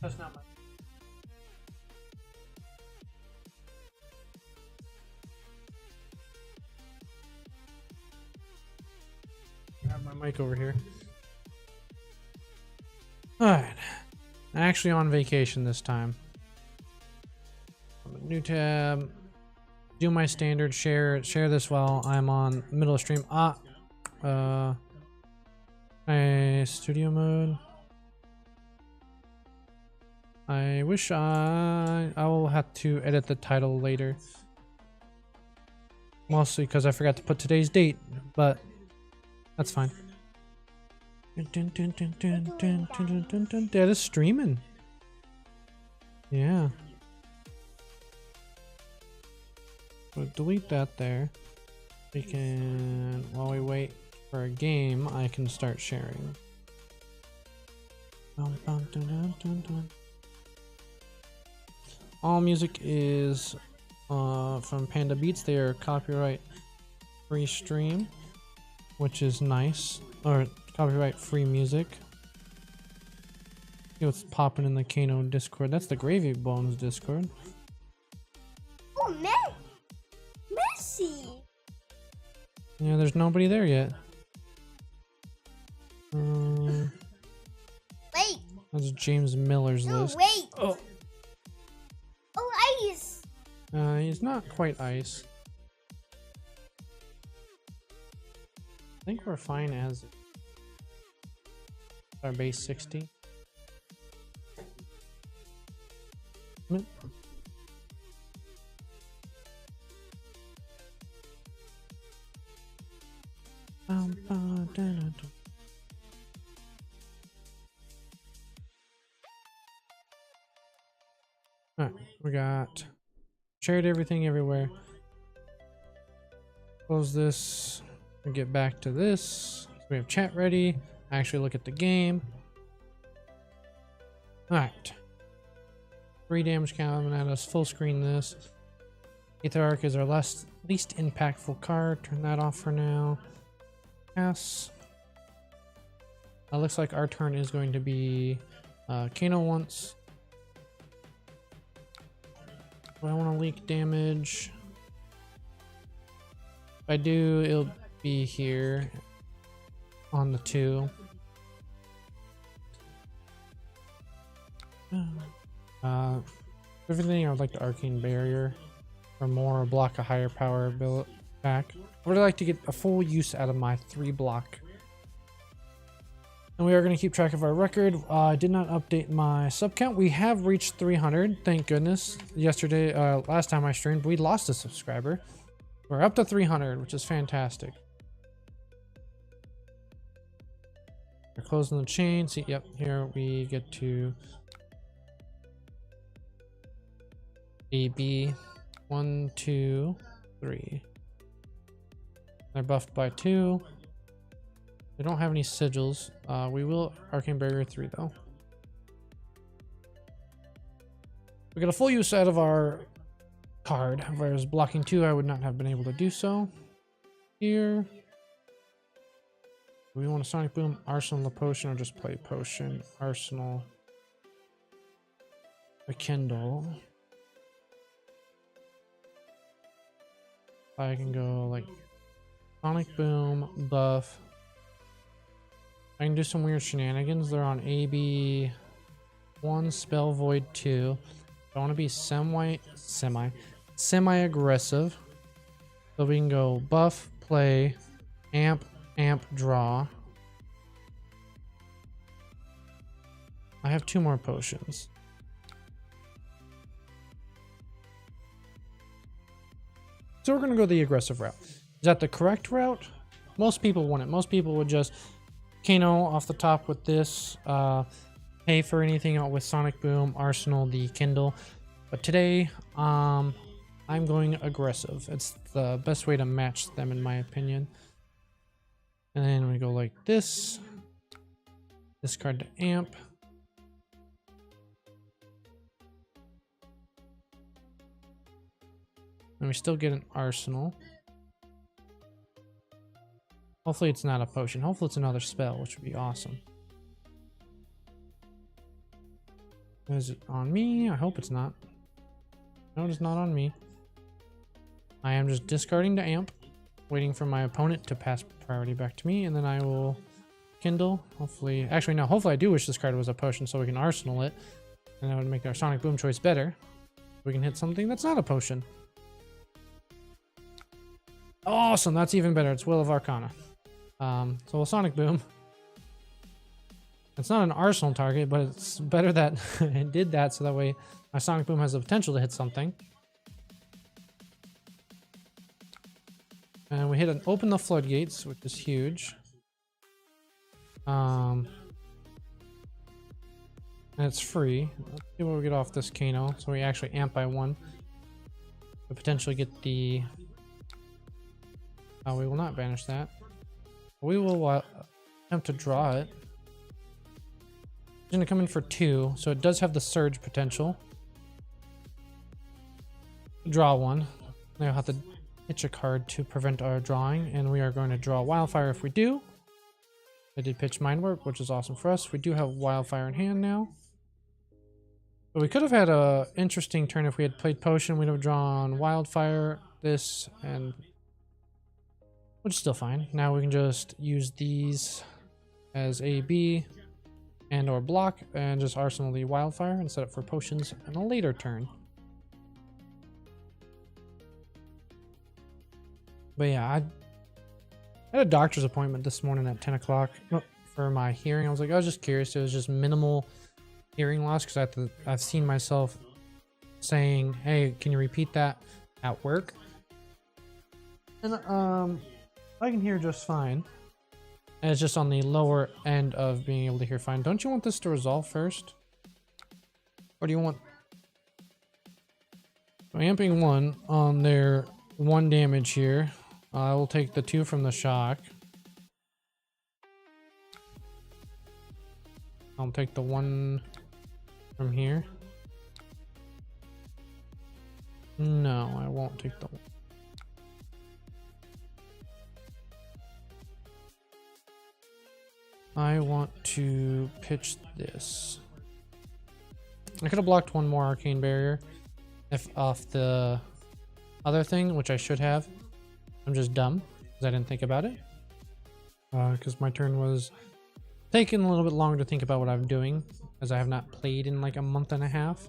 That's not my. I have my mic over here. Alright. I'm actually on vacation this time. New tab. Do my standard share this while I'm on middle of stream. My studio mode. I wish I will have to edit the title later. Mostly because I forgot to put today's date, but that's fine. Dad is streaming. Yeah. So delete that there. We can, while we wait for a game, I can start sharing. All music is from Panda Beats. They are copyright free stream, which is nice. Or copyright free music. See what's popping in the Kano Discord. That's the Gravy Bones Discord. Oh man, Messi. Yeah, there's nobody there yet. Wait. That's James Miller's list. Wait. Oh. Oh, ice. He's not quite ice. I think we're fine as our base 60. Alright, we got shared everything everywhere. Close this and get back to this. We have chat ready. Actually look at the game. Alright. 3 damage coming at us. Full screen this. Aether Arc is our least impactful card. Turn that off for now. Pass. Looks like our turn is going to be Kano once. Do I want to leak damage? If I do, it'll be here on the 2. Everything I would like the Arcane Barrier for more block a higher power build back. I would like to get a full use out of my 3 block. And we are going to keep track of our record. I did not update my sub count. We have reached 300, thank goodness. Yesterday, last time I streamed, we lost a subscriber. We're up to 300, which is fantastic. We're closing the chain. See, yep, here we get to A, B, 1, 2, 3. They're buffed by 2. They don't have any sigils. We will Arcane Barrier 3 though. We got a full use out of our card. If I was blocking 2, I would not have been able to do so. Here. Do we want a Sonic Boom, Arsenal, a Potion, or just play Potion? Arsenal. A Kindle. I can go like Sonic Boom, buff. I can do some weird shenanigans. They're on AB 1, Spell Void 2. I want to be semi-aggressive. So we can go buff, play, amp, draw. I have 2 more potions. So we're going to go the aggressive route. Is that the correct route? Most people wouldn't. Most people would just Kano off the top with this, pay for anything with Sonic Boom, Arsenal, the Kindle. But today, I'm going aggressive. It's the best way to match them in my opinion. And then we go like this. Discard to amp. And we still get an Arsenal. Hopefully it's not a potion. Hopefully it's another spell, which would be awesome. Is it on me? I hope it's not. No, it's not on me. I am just discarding to amp, waiting for my opponent to pass priority back to me, and then I will kindle. Hopefully, actually no, hopefully I do wish this card was a potion so we can arsenal it, and that would make our Sonic Boom choice better. We can hit something that's not a potion. Awesome, that's even better. It's Will of Arcana. So we'll Sonic Boom. It's not an arsenal target, but it's better that it did that, so that way my Sonic Boom has the potential to hit something. And we hit an open the floodgates, which is huge. And it's free. Let's see what we get off this Kano. So we actually amp by 1 to potentially get the. We will not banish that. We will attempt to draw it. It's going to come in for 2, so it does have the surge potential. Draw 1. Now I'll have to pitch a card to prevent our drawing, and we are going to draw Wildfire if we do. I did pitch Mind Warp, which is awesome for us. We do have Wildfire in hand now. But we could have had a interesting turn if we had played Potion. We'd have drawn Wildfire, this, and which is still fine. Now we can just use these as A, B, and or block, and just arsenal the Wildfire and set up for potions in a later turn. But yeah, I had a doctor's appointment this morning at 10 o'clock for my hearing. I was just curious. It was just minimal hearing loss because I've seen myself saying, "Hey, can you repeat that at work?" And I can hear just fine. And it's just on the lower end of being able to hear fine. Don't you want this to resolve first? Or do you want... So amping 1 on their 1 damage here. I will take the 2 from the shock. I'll take the 1 from here. No, I won't take the 1. I want to pitch this. I could have blocked 1 more Arcane Barrier if off the other thing, which I should have. I'm just dumb because I didn't think about it. Because my turn was taking a little bit longer to think about what I'm doing, as I have not played in like a month and a half.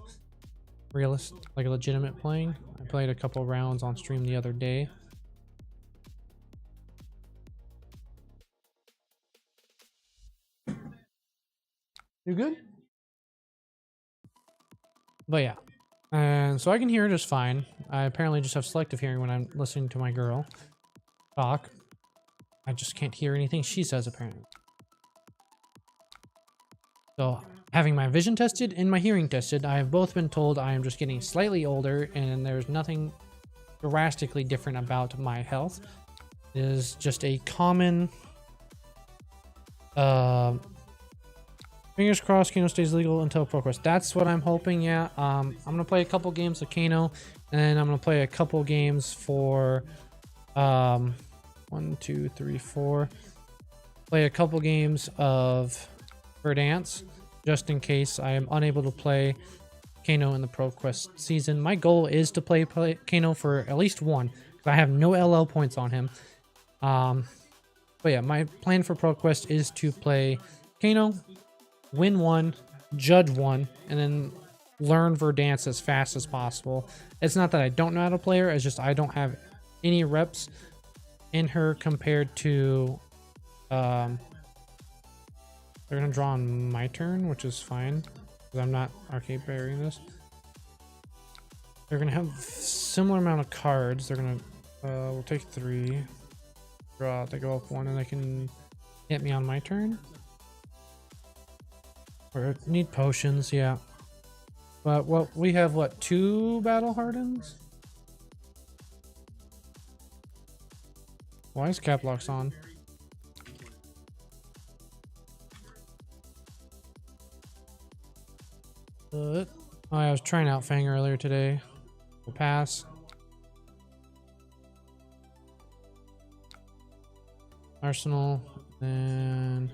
Like a legitimate playing. I played a couple rounds on stream the other day. You good? But yeah. And so I can hear just fine. I apparently just have selective hearing when I'm listening to my girl talk. I just can't hear anything she says apparently. So having my vision tested and my hearing tested, I have both been told I am just getting slightly older and there's nothing drastically different about my health. It is just a common fingers crossed Kano stays legal until Pro Quest. That's what I'm hoping, yeah. I'm going to play a couple games of Kano, and then I'm going to play a couple games for 1, 2, 3, 4. Play a couple games of Verdance, just in case I am unable to play Kano in the Pro Quest season. My goal is to play Kano for at least 1, because I have no LL points on him. But yeah, my plan for Pro Quest is to play Kano, win 1, judge 1, and then learn Verdance as fast as possible. It's not that I don't know how to play her, it's just I don't have any reps in her compared to they're gonna draw on my turn, which is fine because I'm not arcade burying this. They're gonna have similar amount of cards. They're gonna we'll take 3, draw, they go up 1, and they can hit me on my turn. Or need potions, yeah. But what we have, what, 2 battle hardens? Why is cap locks on? Oh, I was trying out Fang earlier today. We'll pass. Arsenal, and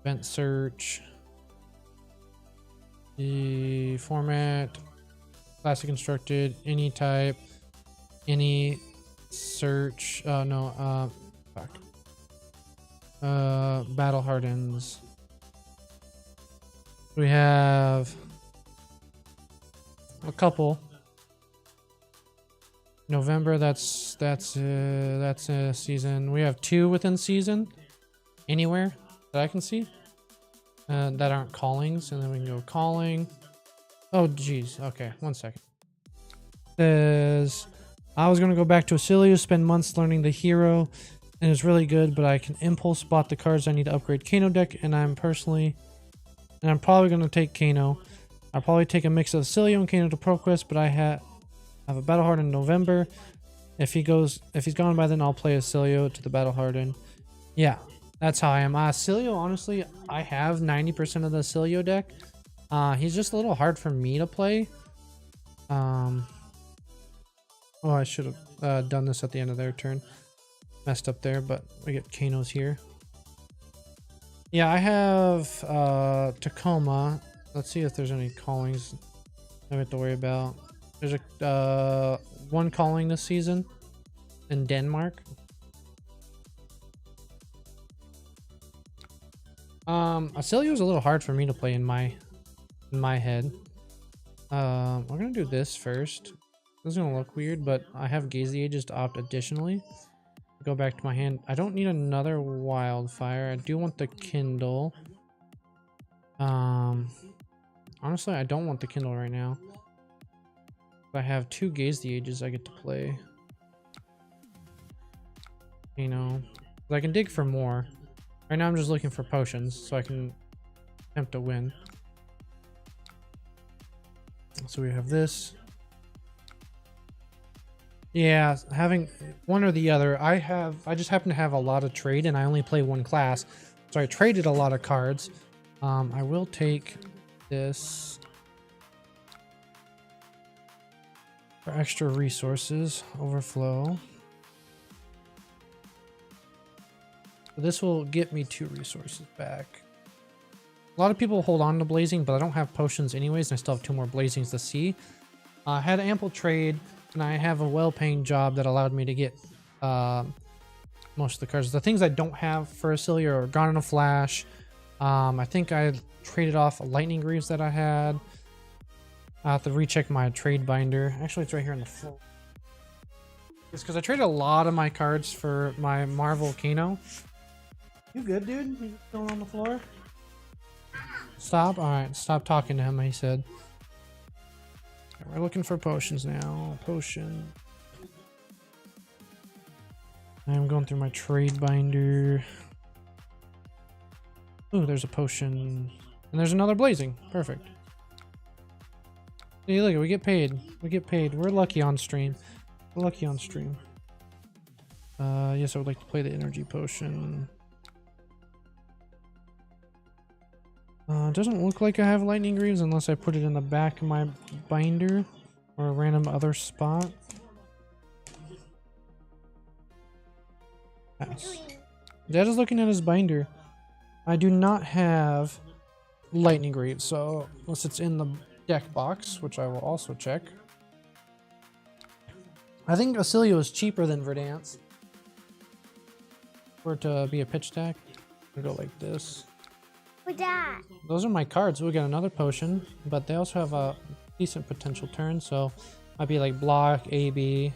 Vent Search. The format, classic constructed, any type, any search. No, fuck. Battle hardens. We have a couple. November, that's a season. We have 2 within season anywhere that I can see that aren't callings, and then we can go calling. Oh geez, okay, 1 second. Says I was gonna go back to Acilio, spend months learning the hero, and it's really good, but I can impulse spot the cards I need to upgrade Kano deck, and I'm probably gonna take Kano. I'll probably take a mix of Acilio and Kano to Pro Quest, but I have a Battle Harden in November. If he's gone by then, I'll play Acilio to the Battle Harden. Yeah, that's how I am. Acilio, honestly, I have 90% of the Acilio deck. He's just a little hard for me to play. Oh, I should have done this at the end of their turn. Messed up there, but we get Kanos here. Yeah, I have Tacoma. Let's see if there's any callings I have to worry about. There's a 1 calling this season in Denmark. Acilio is a little hard for me to play in my head. We're gonna do this first. This is gonna look weird, but I have Gaze the Ages to opt additionally. Go back to my hand. I don't need another wildfire. I do want the Kindle. Honestly, I don't want the Kindle right now. I have 2 Gaze the Ages I get to play. You know, I can dig for more. Right now I'm just looking for potions so I can attempt to win. So we have this. Yeah, having one or the other. I just happen to have a lot of trade and I only play 1 class. So I traded a lot of cards. I will take this for extra resources, overflow. So this will get me 2 resources back. A lot of people hold on to blazing, but I don't have potions anyways, and I still have 2 more blazings to see. I had ample trade, and I have a well-paying job that allowed me to get most of the cards. The things I don't have for Acilio are Gone in a Flash. I think I traded off a Lightning Greaves that I had. I have to recheck my trade binder. Actually, it's right here on the floor. It's because I traded a lot of my cards for my Marvel Kano. You good, dude? You still on the floor? Stop? Alright, stop talking to him, he said. We're looking for potions now. Potion. I'm going through my trade binder. Ooh, there's a potion. And there's another blazing. Perfect. Hey, look, we get paid. We get paid. We're lucky on stream. We're lucky on stream. Yes, I would like to play the energy potion. Doesn't look like I have Lightning Greaves unless I put it in the back of my binder or a random other spot. Yes. Dad is looking at his binder. I do not have Lightning Greaves, so unless it's in the deck box, which I will also check. I think Acilio is cheaper than Verdance. For it to be a pitch deck, I'll go like this. With that. Those are my cards. We'll get another potion, but they also have a decent potential turn, so might be like block, AB,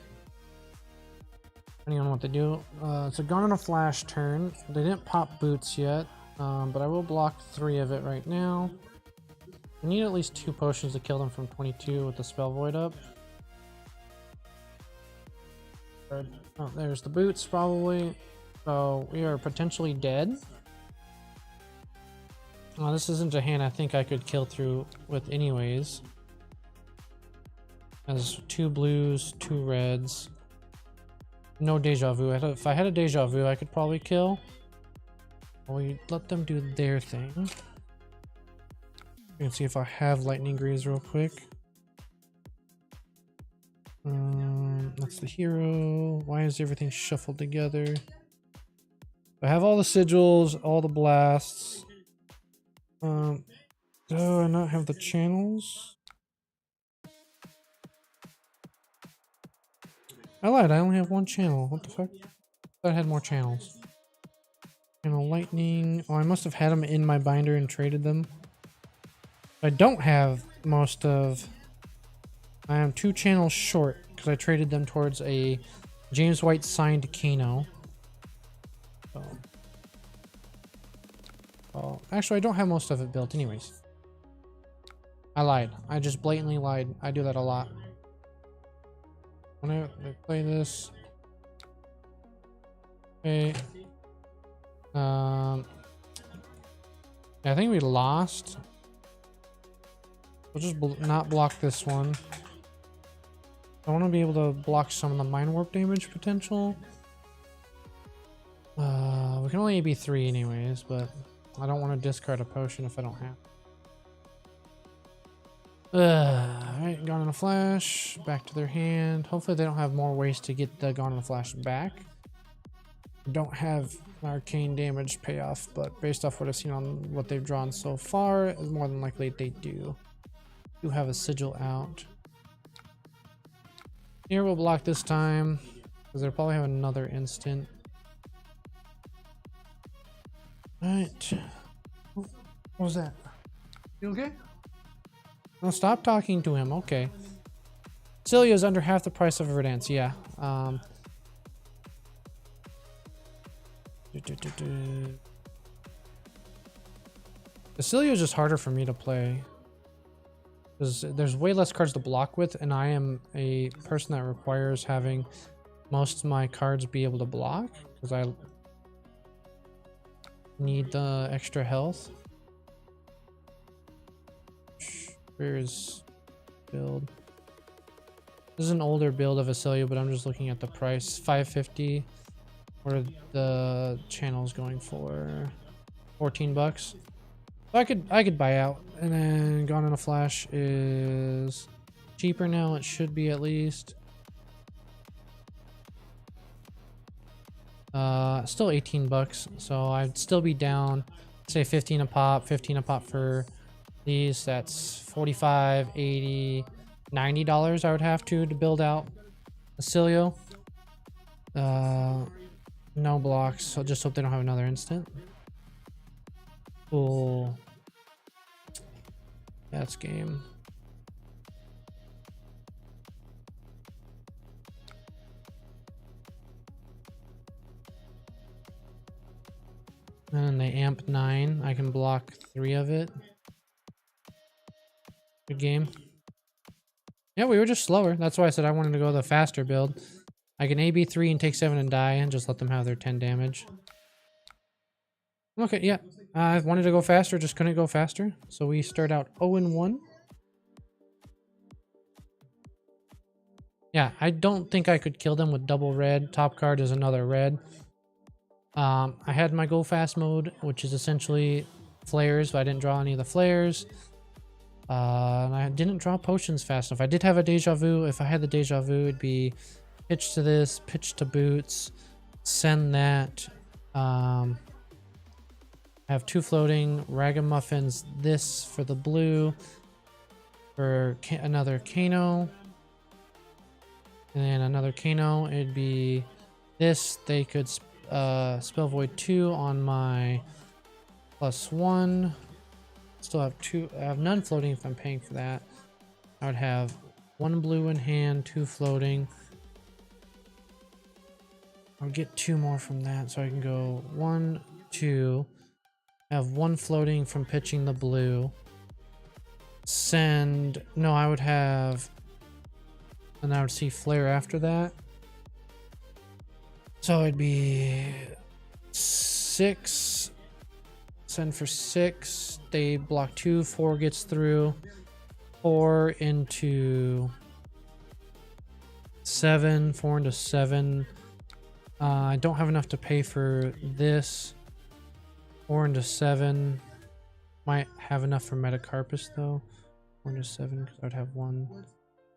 depending on what they do. It's a Gone in a Flash turn. They didn't pop boots yet, but I will block 3 of it right now. I need at least 2 potions to kill them from 22 with the Spell Void up. Oh, there's the boots probably. So we are potentially dead. This isn't a hand I think I could kill through with anyways. Has 2 blues, 2 reds. No deja vu. If I had a deja vu, I could probably kill. We let them do their thing. You can see if I have Lightning Greaves real quick. That's the hero. Why is everything shuffled together? I have all the sigils, all the blasts. Do I not have the channels? I lied, I only have one channel. What the fuck? I thought I had more channels. Channel lightning. Oh, I must have had them in my binder and traded them. I don't have most of... I am 2 channels short because I traded them towards a James White signed Kano. So. Oh, actually, I don't have most of it built anyways. I lied. I just blatantly lied. I do that a lot. When I play this... Okay. Yeah, I think we lost. We'll just not block this one. I want to be able to block some of the Mind Warp damage potential. We can only be 3 anyways, but I don't want to discard a potion if I don't have. Alright, Gone in a Flash. Back to their hand. Hopefully they don't have more ways to get the Gone in a Flash back. Don't have arcane damage payoff, but based off what I've seen on what they've drawn so far, it's more than likely they do. Do have a sigil out. Here we'll block this time, because they'll probably have another instant. Alright. What was that? You okay? No, stop talking to him. Okay. Celia is under half the price of Verdance. Yeah. Celia is just harder for me to play. Because there's way less cards to block with, and I am a person that requires having most of my cards be able to block. Because I need the extra health. Where is build? This is an older build of Acelia, but I'm just looking at the price. $5.50. What are the channels going for? $14. So I could buy out, and then Gone in a Flash is cheaper now. It should be at least. Still $18. So I'd still be down. Say 15 a pop. 15 a pop for these. That's $45, $80, $90 I would have to build out Acilio. No blocks, so just hope they don't have another instant. Cool. That's game. And they amp 9. I can block 3 of it. Good game. Yeah, we were just slower. That's why I said I wanted to go the faster build. I can AB 3 and take 7 and die and just let them have their 10 damage. Okay, yeah. I wanted to go faster, just couldn't go faster. So we start out 0-1. Yeah, I don't think I could kill them with double red. Top card is another red. I had my go fast mode, which is essentially flares, but I didn't draw any of the flares. And I didn't draw potions fast enough. I did have a deja vu. If I had the deja vu, it'd be pitch to this, pitch to boots, send that. Have 2 floating ragamuffins. This for the blue, for another Kano, and then another Kano. It'd be this. They could spell void 2 on my +1. Still have 2. I have none floating if I'm paying for that. I would have 1 blue in hand, 2 floating. I'll get 2 more from that, so I can go 1, 2. Have 1 floating from pitching the blue. Send. No, I would have. And I would see flare after that. So it'd be 6. Send for 6. They block 2. 4 gets through. 4 into 7. 4 into 7. I don't have enough to pay for this. 4 into 7. Might have enough for Metacarpus though. 4 into 7 because I'd have 1.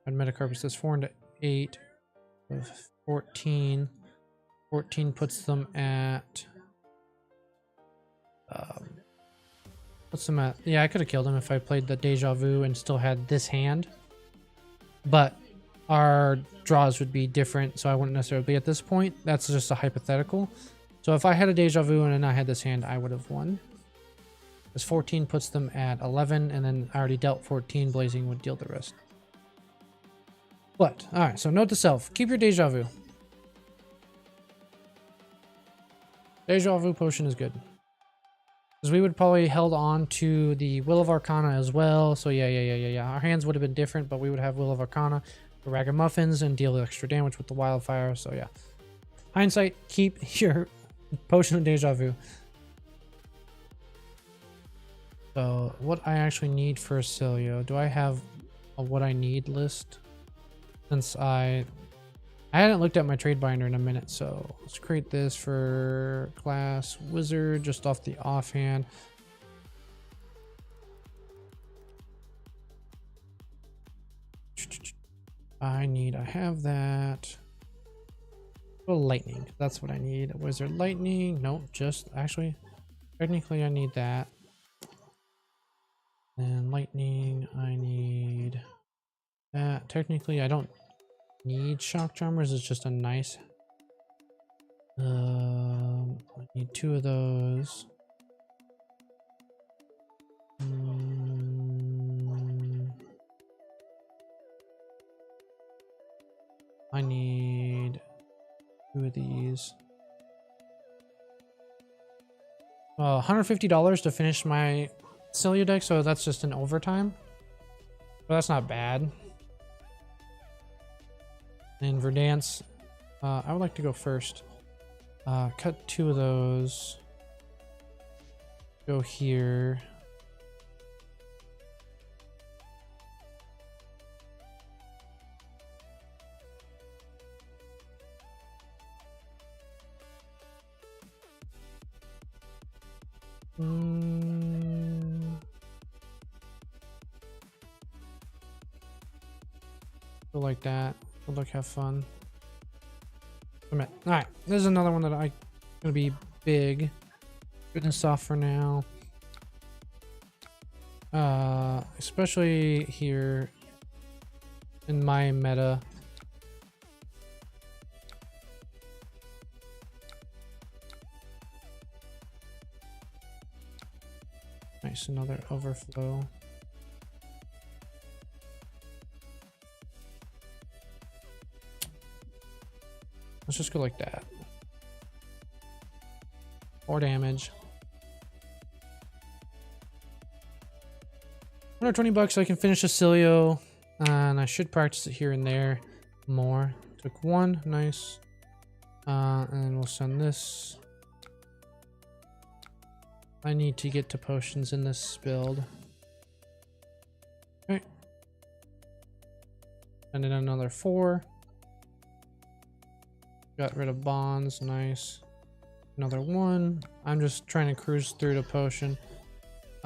And Metacarpus is 4 into 8. 14. 14 puts them at What's the mat? Yeah, I could have killed him if I played the Deja Vu and still had this hand. But our draws would be different, so I wouldn't necessarily be at this point. That's just a hypothetical. So if I had a Deja Vu and then I had this hand, I would have won. Because 14 puts them at 11, and then I already dealt 14. Blazing would deal the rest. But, alright, so note to self. Keep your Deja Vu. Deja Vu potion is good. Because we would probably held on to the Will of Arcana as well. So yeah. Our hands would have been different, but we would have Will of Arcana, the Ragamuffins, and deal extra damage with the Wildfire. So yeah. Hindsight, keep your potion of Deja Vu. So what I actually need for Celio, do I have a what I need list? Since I hadn't looked at my trade binder in a minute, so let's create this for class wizard just off the offhand. I have that. Oh, lightning, that's what I need. Wizard lightning, nope, just actually, technically I need that. And lightning, I need that. Technically, I don't need shock charmers. It's just a nice. I need 2 of those. I need 2 of these. $150 to finish my Celio deck, so that's just an overtime. But that's not bad. And Verdance, I would like to go first. Cut 2 of those. Go here. Go like that. Good luck, have fun. Alright, this is another one that I gonna be big. Goodness off for now. Especially here in my meta. Nice, another overflow. Let's just go like that. 4 damage. 120 bucks so I can finish a Celio. And I should practice it here and there more. Took 1, nice. And we'll send this. I need to get to potions in this build. Okay. And then another 4. Got rid of bonds, nice. Another 1. I'm just trying to cruise through the potion.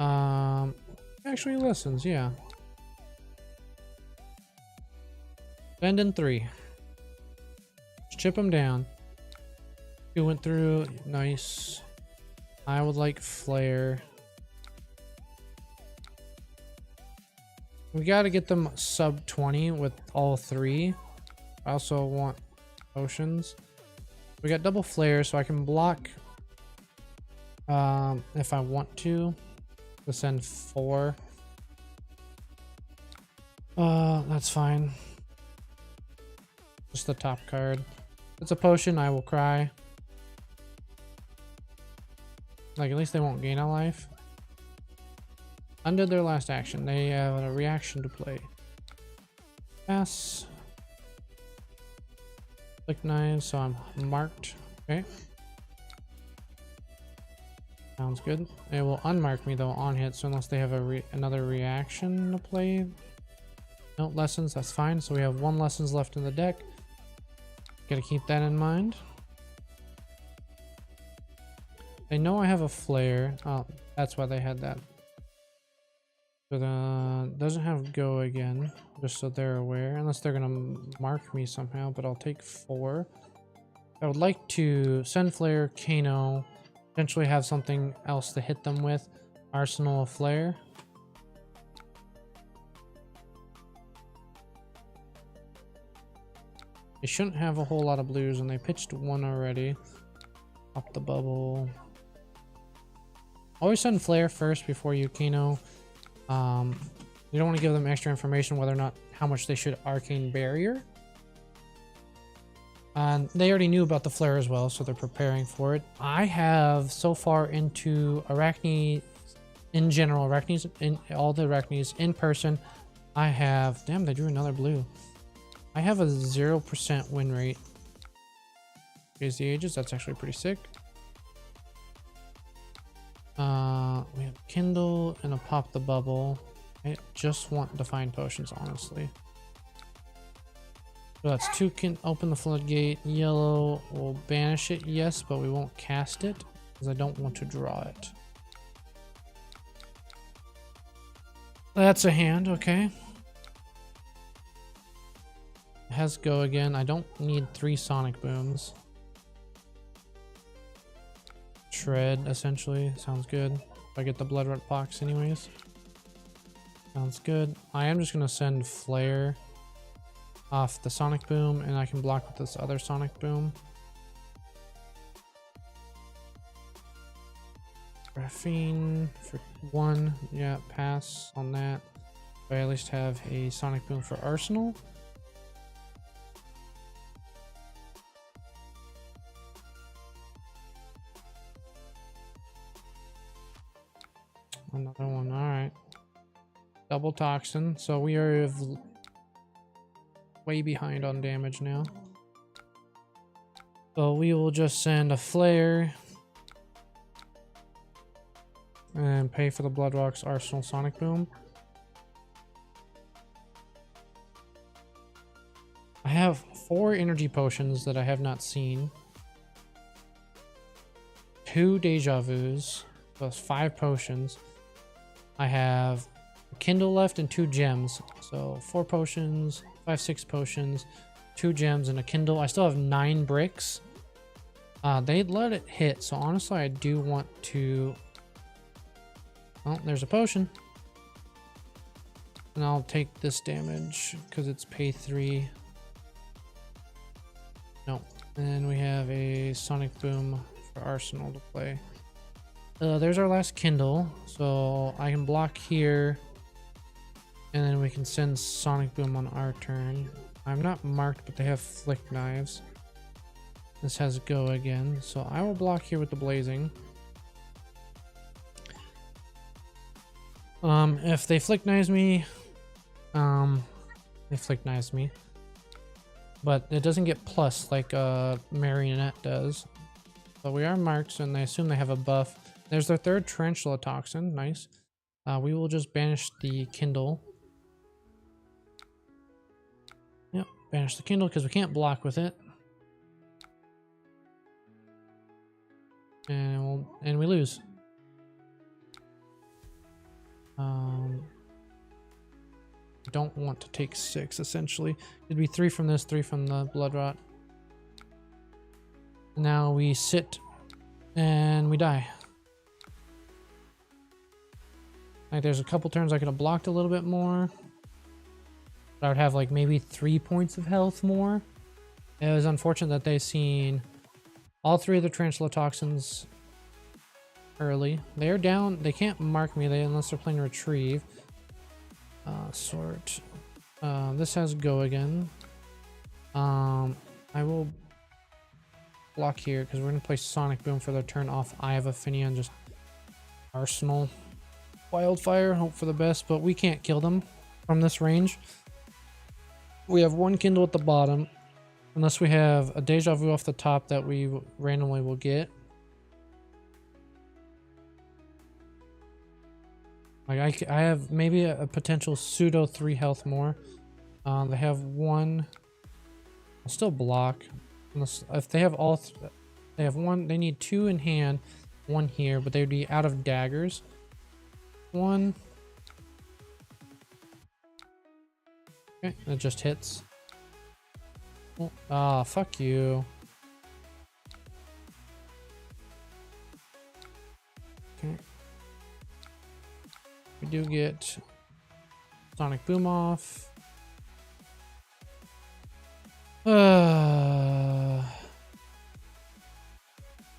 Actually lessons, yeah. Bend in 3. Just chip them down. 2 went through, nice. I would like flare. We got to get them sub 20 with all 3. I also want potions. We got double flare, so I can block if I want to send 4. That's fine. Just the top card. If it's a potion, I will cry. Like, at least they won't gain a life. Under their last action, they have a reaction to play. Pass. Click 9, so I'm marked. Okay. Sounds good. It will unmark me though on hit, so unless they have another reaction to play. No lessons, that's fine. So we have 1 lessons left in the deck. Gotta keep that in mind. They know I have a flare. Oh, that's why they had that. But doesn't have go again, just so they're aware. Unless they're gonna mark me somehow, but I'll take 4. I would like to send flare, Kano, potentially have something else to hit them with. Arsenal of Flare. They shouldn't have a whole lot of blues, and they pitched one already. Pop the bubble. Always send Flare first before you Kano. You don't want to give them extra information whether or not how much they should Arcane Barrier. And they already knew about the Flare as well, so they're preparing for it. I have so far into Arachne in general, Arachnes in all the Arachnes in person. I have, damn, they drew another blue. I have a 0% win rate. Here's the ages, that's actually pretty sick. We have Kindle and a Pop the Bubble. I just want Divine Potions, honestly. So that's two. Can open the floodgate. Yellow will banish it, yes, but we won't cast it because I don't want to draw it. That's a hand, okay. It has go again. I don't need 3 Sonic Booms. Shred, essentially. Sounds good. If I get the Blood Rot Pox anyways. Sounds good. I am just going to send Flare off the Sonic Boom, and I can block with this other Sonic Boom. Graphene for 1. Yeah, pass on that. I at least have a Sonic Boom for Arsenal. Another one, alright. Double Toxin, so we are way behind on damage now. So we will just send a Flare and pay for the Blood Rocks Arsenal Sonic Boom. I have 4 energy potions that I have not seen. 2 Deja Vus, plus 5 potions. I have a Kindle left and 2 gems. So 4 potions, 5, 6 potions, 2 gems, and a Kindle. I still have 9 bricks. They let it hit, so honestly I do want to... Oh, there's a potion. And I'll take this damage because it's pay 3. No. And we have a Sonic Boom for Arsenal to play. There's our last Kindle, so I can block here, and then we can send Sonic Boom on our turn. I'm not marked, but they have Flick Knives. This has Go again, so I will block here with the Blazing. If they Flick Knives me, they Flick Knives me, but it doesn't get plus like Marionette does. So we are marked, and I assume they have a buff. There's their 3rd Tarantula Toxin. Nice. We will just banish the Kindle. Yep, banish the Kindle because we can't block with it. And we lose. Don't want to take 6 essentially. It'd be 3 from this, 3 from the Blood Rot. Now we sit and we die. Like, there's a couple turns I could have blocked a little bit more. But I would have like maybe 3 points of health more. It was unfortunate that they seen all 3 of the Tarantula Toxins early. They are down. They can't mark me unless they're playing Retrieve. Sort. This has Go again. I will block here because we're going to play Sonic Boom for their turn off Eye of Affinia and just Arsenal. Wildfire, hope for the best, but we can't kill them from this range. We have 1 Kindle at the bottom, unless we have a Deja Vu off the top that we randomly will get. Like I have maybe a potential pseudo 3 health more. They have 1. I'll still block, unless if they have all. They have 1. They need 2 in hand, 1 here, but they would be out of daggers. 1. Okay, it just hits. Ah, fuck you. Okay. We do get Sonic Boom off.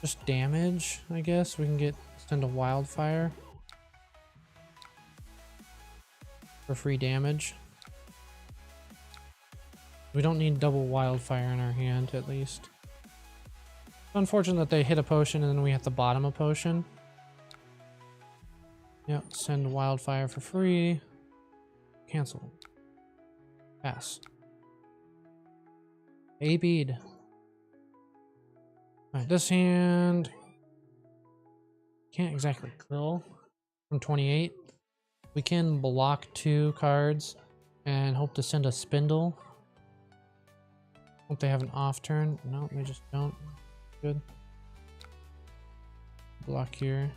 Just damage, I guess. We can send a Wildfire for free damage. We don't need double Wildfire in our hand, at least. It's unfortunate that they hit a potion and then we have to bottom a potion. Yep, send Wildfire for free. Cancel. Pass. A bead. Alright, this hand can't exactly kill from 28. We can block 2 cards and hope to send a Spindle. Hope they have an off turn. No, they just don't. Good. Block here.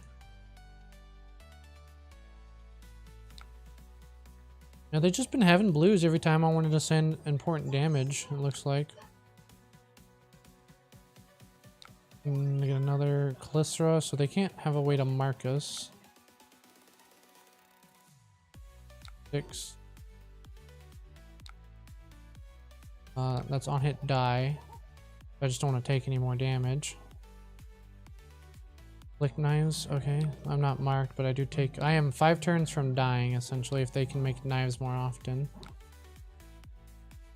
Now they've just been having blues every time I wanted to send important damage, it looks like. And they get another Callistra, so they can't have a way to mark us. 6. That's on hit die. I just don't want to take any more damage. Flick knives, okay. I'm not marked, but I do take. I am 5 turns from dying, essentially, if they can make knives more often.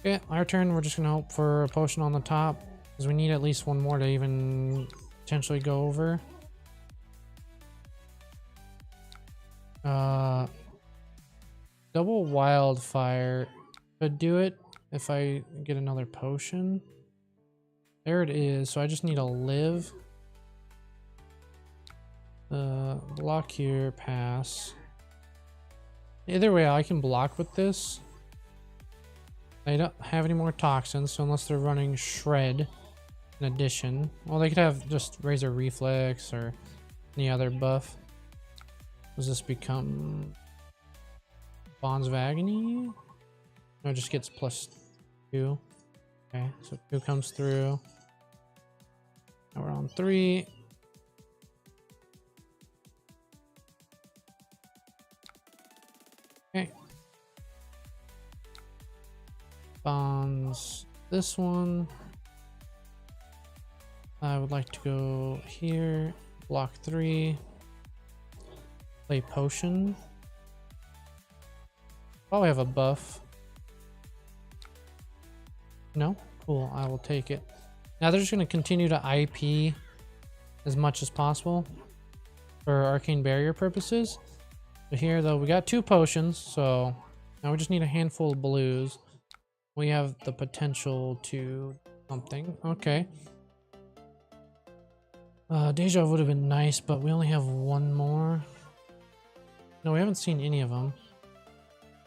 Okay, our turn, we're just gonna hope for a potion on the top, because we need at least one more to even potentially go over. Double Wildfire could do it if I get another potion. There it is, so I just need a live. Block here, pass. Either way, I can block with this. They don't have any more toxins, so unless they're running Shred in addition. Well, they could have just Razor Reflex or any other buff. Does this become Bonds of Agony? No, it just gets +2. Okay, so 2 comes through. Now we're on 3. Okay. Bonds this one. I would like to go here, block 3, play potion. Probably have a buff. No? Cool, I will take it. Now they're just going to continue to IP as much as possible for Arcane Barrier purposes. But here, though, we got 2 potions, so now we just need a handful of blues. We have the potential to something. Okay. Deja would have been nice, but we only have 1 more. No, we haven't seen any of them.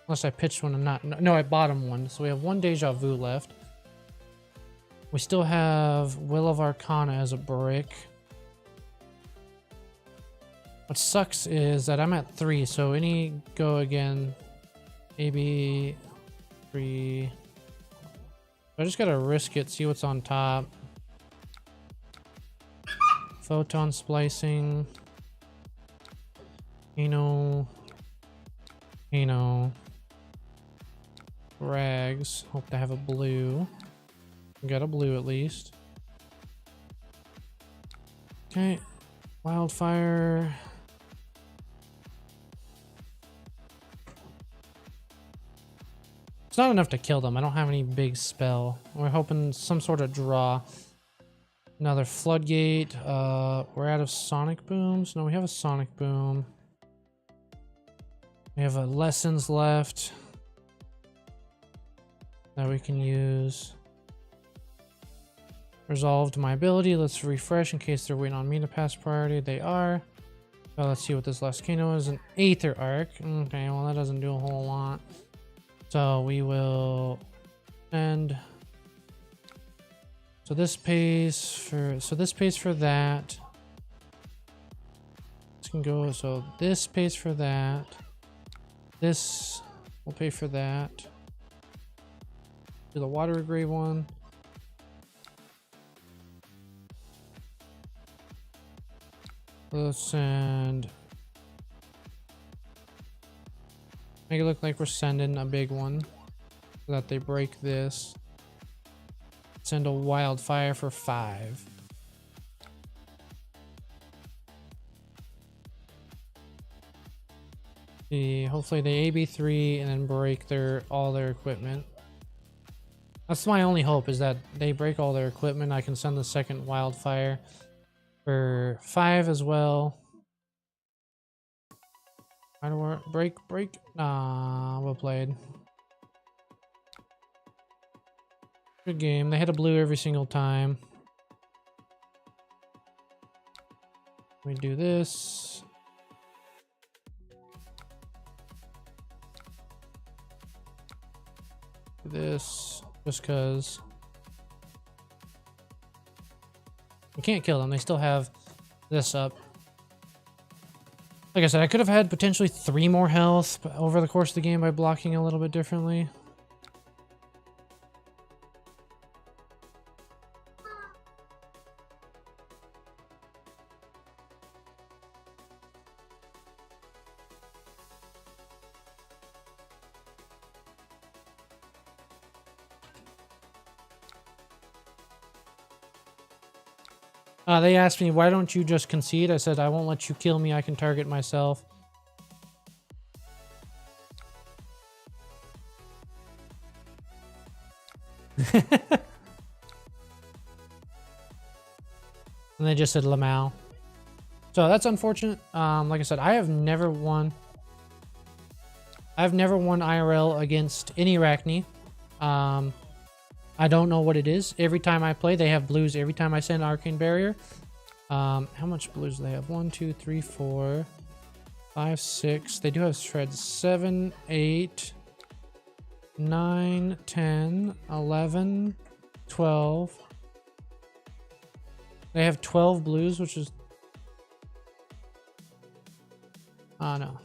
Unless I pitched one and not... No, I bottomed one. So we have 1 Deja Vu left. We still have Will of Arcana as a brick. What sucks is that I'm at 3, so any go again, maybe 3. I just gotta risk it, see what's on top. Photon splicing. Kano. Rags. Hope to have a blue. Got a blue at least. Okay. Wildfire. It's not enough to kill them. I don't have any big spell. We're hoping some sort of draw. Another Floodgate. We're out of Sonic Booms. No, we have a Sonic Boom. We have a Lessons left that we can use. Resolved my ability. Let's refresh in case they're waiting on me to pass priority. They are. So let's see what this last Kano is. An Aether Arc. Okay, well that doesn't do a whole lot. So we will end. So this pays for that. This can go, so this pays for that. This will pay for that. Do the water grave one. Let's send Make it look like we're sending a big one so that they break this. Send a wildfire for 5. See, hopefully they AB3 and then break all their equipment. That's my only hope, is that they break all their equipment. I can send the second wildfire for 5 as well. Try to work. Break. Nah, well played. Good game. They hit a blue every single time. We do this. Do this. Just because. We can't kill them. They still have this up. Like I said, I could have had potentially 3 more health over the course of the game by blocking a little bit differently. They asked me, why don't you just concede? I said, I won't let you kill me. I can target myself. And they just said Lamau. So that's unfortunate. Like I said, I've never won IRL against any Arachne. I don't know what it is. Every time I play, they have blues. Every time I send Arcane Barrier. How much blues do they have? 1, 2, 3, 4, 5, 6. They do have shreds. 7, 8, 9, 10, 11, 12. They have 12 blues, which is... Oh, no.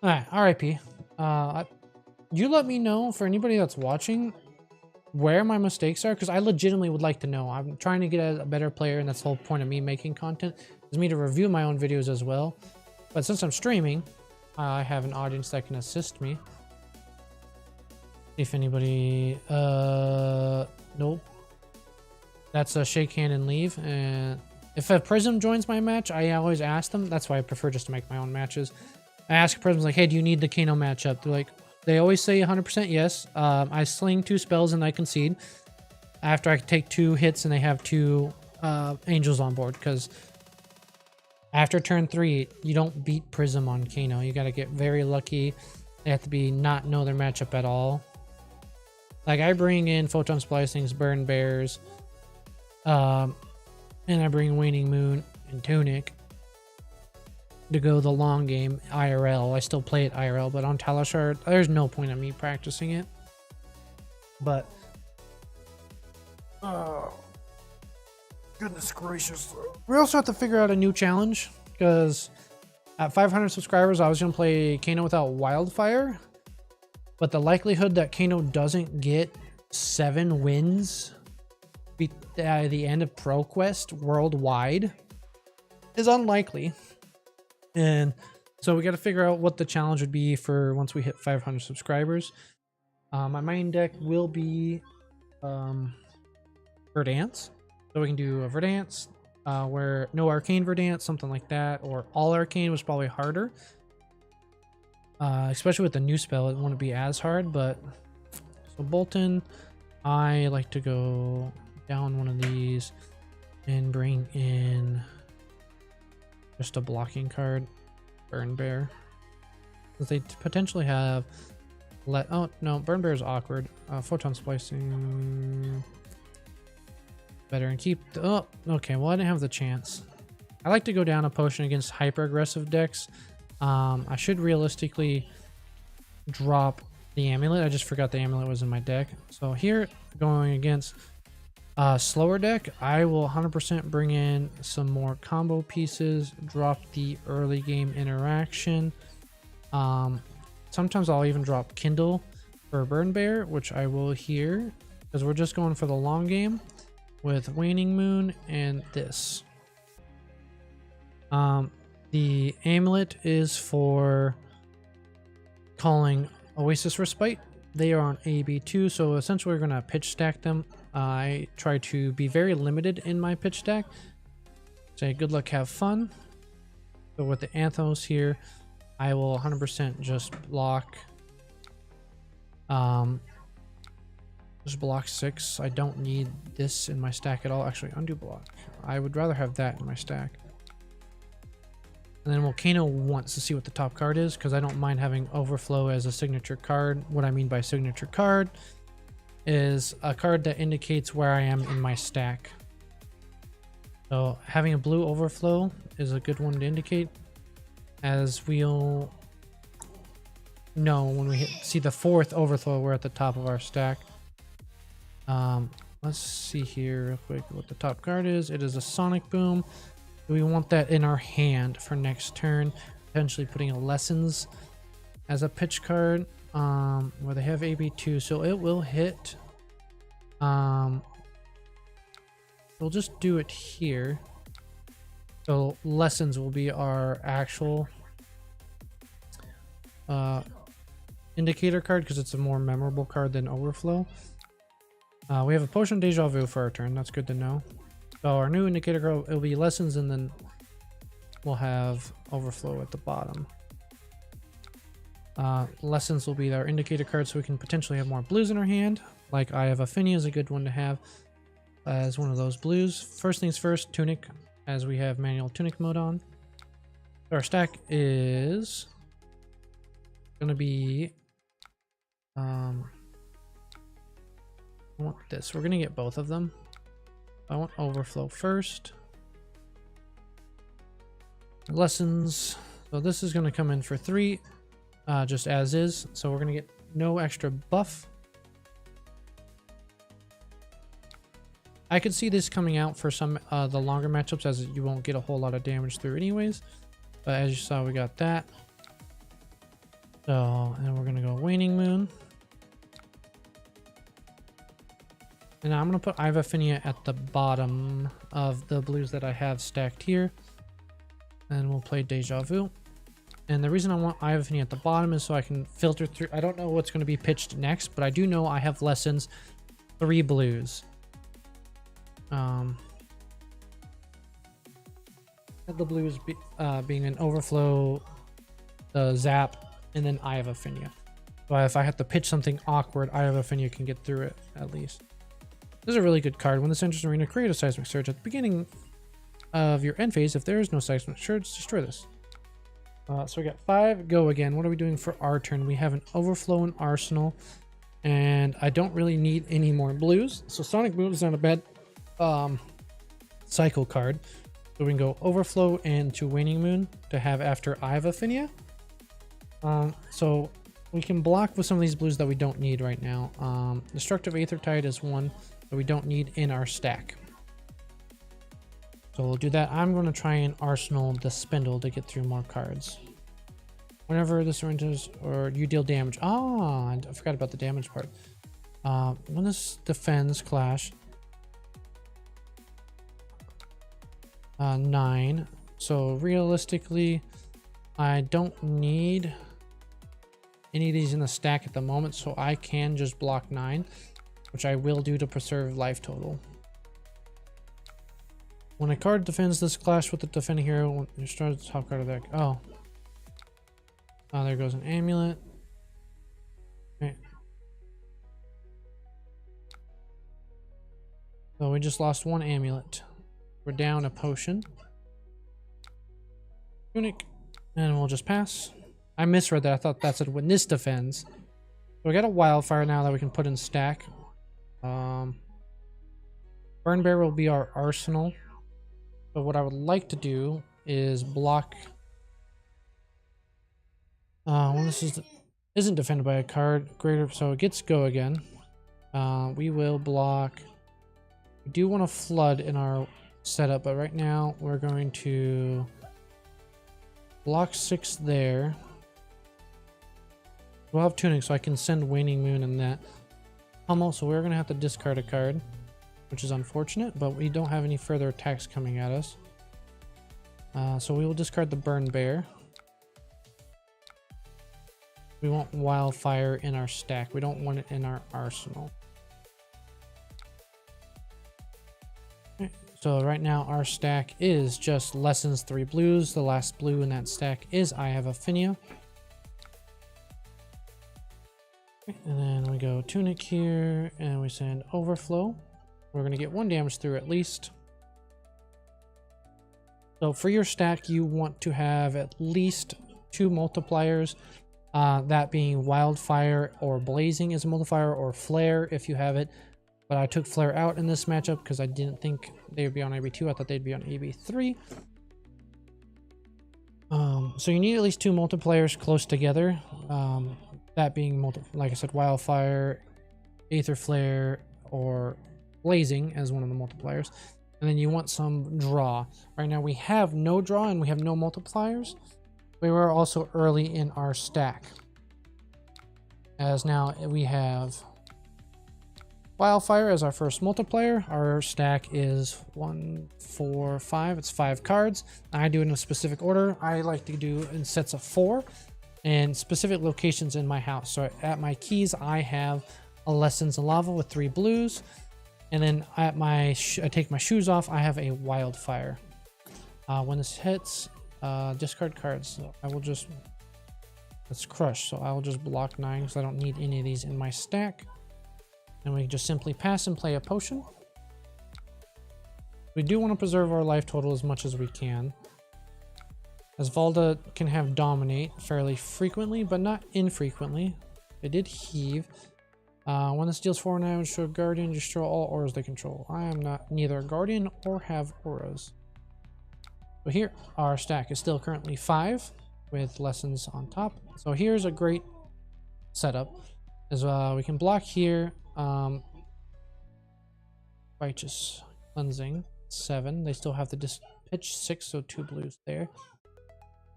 Alright, RIP. You let me know, for anybody that's watching, where my mistakes are, because I legitimately would like to know. I'm trying to get a better player, and that's the whole point of me making content, is me to review my own videos as well. But since I'm streaming, I have an audience that can assist me. If anybody... Nope. That's a shake hand and leave. And if a Prism joins my match, I always ask them. That's why I prefer just to make my own matches. I ask Prisms like, hey, do you need the Kano matchup? They're like, they always say 100% yes. I sling 2 spells and I concede after I take 2 hits and they have 2 angels on board, because after turn 3, you don't beat Prism on Kano. You got to get very lucky. They have to be not know their matchup at all. Like, I bring in Photon Splicings, Burn Bears, and I bring Waning Moon and Tunic to go the long game IRL. I still play it IRL, but on Talishar, there's no point in me practicing it. But oh, goodness gracious. We also have to figure out a new challenge, because at 500 subscribers, I was going to play Kano without Wildfire, but the likelihood that Kano doesn't get 7 wins at the end of Pro Quest worldwide is unlikely. And so we got to figure out what the challenge would be for once we hit 500 subscribers. My main deck will be Verdance. So we can do a Verdance, where no Arcane Verdance, something like that, or all Arcane was probably harder. Especially with the new spell, it wouldn't be as hard, but... So Bolton, I like to go down one of these and bring in... just a blocking card, Burn Bear. Because they potentially have oh no, Burn Bear is awkward. Photon Splicing better, and keep the, oh okay, well I didn't have the chance. I like to go down a potion against hyper aggressive decks. I should realistically drop the amulet. I just forgot the amulet was in my deck. So here, going against slower deck, I will 100% bring in some more combo pieces, drop the early game interaction. Sometimes I'll even drop Kindle for Burn Bear, which I will here, because we're just going for the long game with Waning Moon and this. The The amulet is for calling Oasis Respite. They are on AB2, so essentially we're going to pitch stack them. I try to be very limited in my pitch stack. Say good luck, have fun. So with the Anthos here, I will 100% just block. Just block 6. I don't need this in my stack at all. Actually, undo block. I would rather have that in my stack. And then we'll Kano once to see what the top card is, because I don't mind having Overflow as a signature card. What I mean by signature card is a card that indicates where I am in my stack. So having a blue Overflow is a good one to indicate, as we'll know when we see the 4th Overflow, we're at the top of our stack. Let's see here real quick what the top card is. It is a Sonic Boom. We want that in our hand for next turn, potentially putting a Lessons as a pitch card, where they have AB2, so it will hit. We'll just do it here. So Lessons will be our actual indicator card, because it's a more memorable card than Overflow. We have a Potion Deja Vu for our turn. That's good to know. So our new indicator card, it'll be Lessons, and then we'll have Overflow at the bottom. Lessons will be our indicator card, so we can potentially have more blues in our hand. Like Eye of Affinia is a good one to have as one of those blues. First things first, Tunic, as we have manual Tunic mode on. So our stack is going to be... I want this. We're going to get both of them. I want Overflow first. Lessons. So this is going to come in for 3, just as is. So we're going to get no extra buff. I could see this coming out for some the longer matchups, as you won't get a whole lot of damage through anyways. But as you saw, we got that. So, and we're going to go Waning Moon. And I'm going to put Eye of Affinia at the bottom of the blues that I have stacked here. And we'll play Deja Vu. And the reason I want Eye of Affinia at the bottom is so I can filter through. I don't know what's going to be pitched next, but I do know I have Lessons, 3 blues. The blues being an Overflow, the Zap, and then Eye of Affinia. So if I have to pitch something awkward, Eye of Affinia can get through it at least. This is a really good card. When this enters arena, create a seismic surge at the beginning of your end phase. If there is no seismic surge, destroy this. So we got 5. Go again. What are we doing for our turn? We have an Overflow in Arsenal, and I don't really need any more blues. So Sonic Boom is not a bad cycle card. So we can go Overflow into Waning Moon to have after Eye of Affinia. So we can block with some of these blues that we don't need right now. Destructive Aethertide is one that we don't need in our stack. So we'll do that. I'm going to try and Arsenal the Spindle to get through more cards. Whenever this enters or you deal damage. Ah, I forgot about the damage part. When this defends clash. 9. So realistically, I don't need any of these in the stack at the moment, so I can just block 9, which I will do to preserve life total. When a card defends this clash with the defending hero, when you start the top card of the deck. Oh, there goes an amulet. Okay. So we just lost 1 amulet. We're down a potion. Tunic. And we'll just pass. I misread that. I thought that said when this defends. So we got a Wildfire now that we can put in stack. Burn Bear will be our arsenal. But what I would like to do is block. When this isn't defended by a card greater, so it gets go again. We will block. We do want to flood in our setup, but right now we're going to block 6 there. We'll have Tunic, so I can send Waning Moon in that pummel. So we're going to have to discard a card, which is unfortunate, but we don't have any further attacks coming at us. So we will discard the Burn Bear. We want Wildfire in our stack. We don't want it in our arsenal. Okay, so right now our stack is just Lessons 3 blues. The last blue in that stack is I Have Affinia. Okay, and then we go Tunic here and we send Overflow. We're going to get 1 damage through at least. So for your stack, you want to have at least 2 multipliers. That being Wildfire or Blazing as a multiplier, or Flare if you have it. But I took Flare out in this matchup because I didn't think they would be on AB2. I thought they'd be on AB3. So you need at least 2 multipliers close together. That being, like I said, Wildfire, Aether Flare, or Blazing as one of the multipliers. And then you want some draw. Right now we have no draw and we have no multipliers. We were also early in our stack, as now we have Wildfire as our first multiplier. Our stack is 1, 4, 5. It's 5 cards. I do it in a specific order. I like to do in sets of 4 and specific locations in my house. So at my keys, I have a Lessons in Lava with 3 blues. And then at my I take my shoes off, I have a Wildfire. When this hits, discard cards. So I will just, it's Crush. So I will just block 9 because I don't need any of these in my stack. And we just simply pass and play a potion. We do want to preserve our life total as much as we can, as Valda can have Dominate fairly frequently, but not infrequently. They did Heave. When this deals 4 damage to a Guardian, destroy all auras they control. I am not neither a Guardian or have auras. So here, our stack is still currently 5 with Lessons on top. So here's a great setup. As we can block here. Righteous Cleansing 7. They still have the pitch 6, so 2 blues there.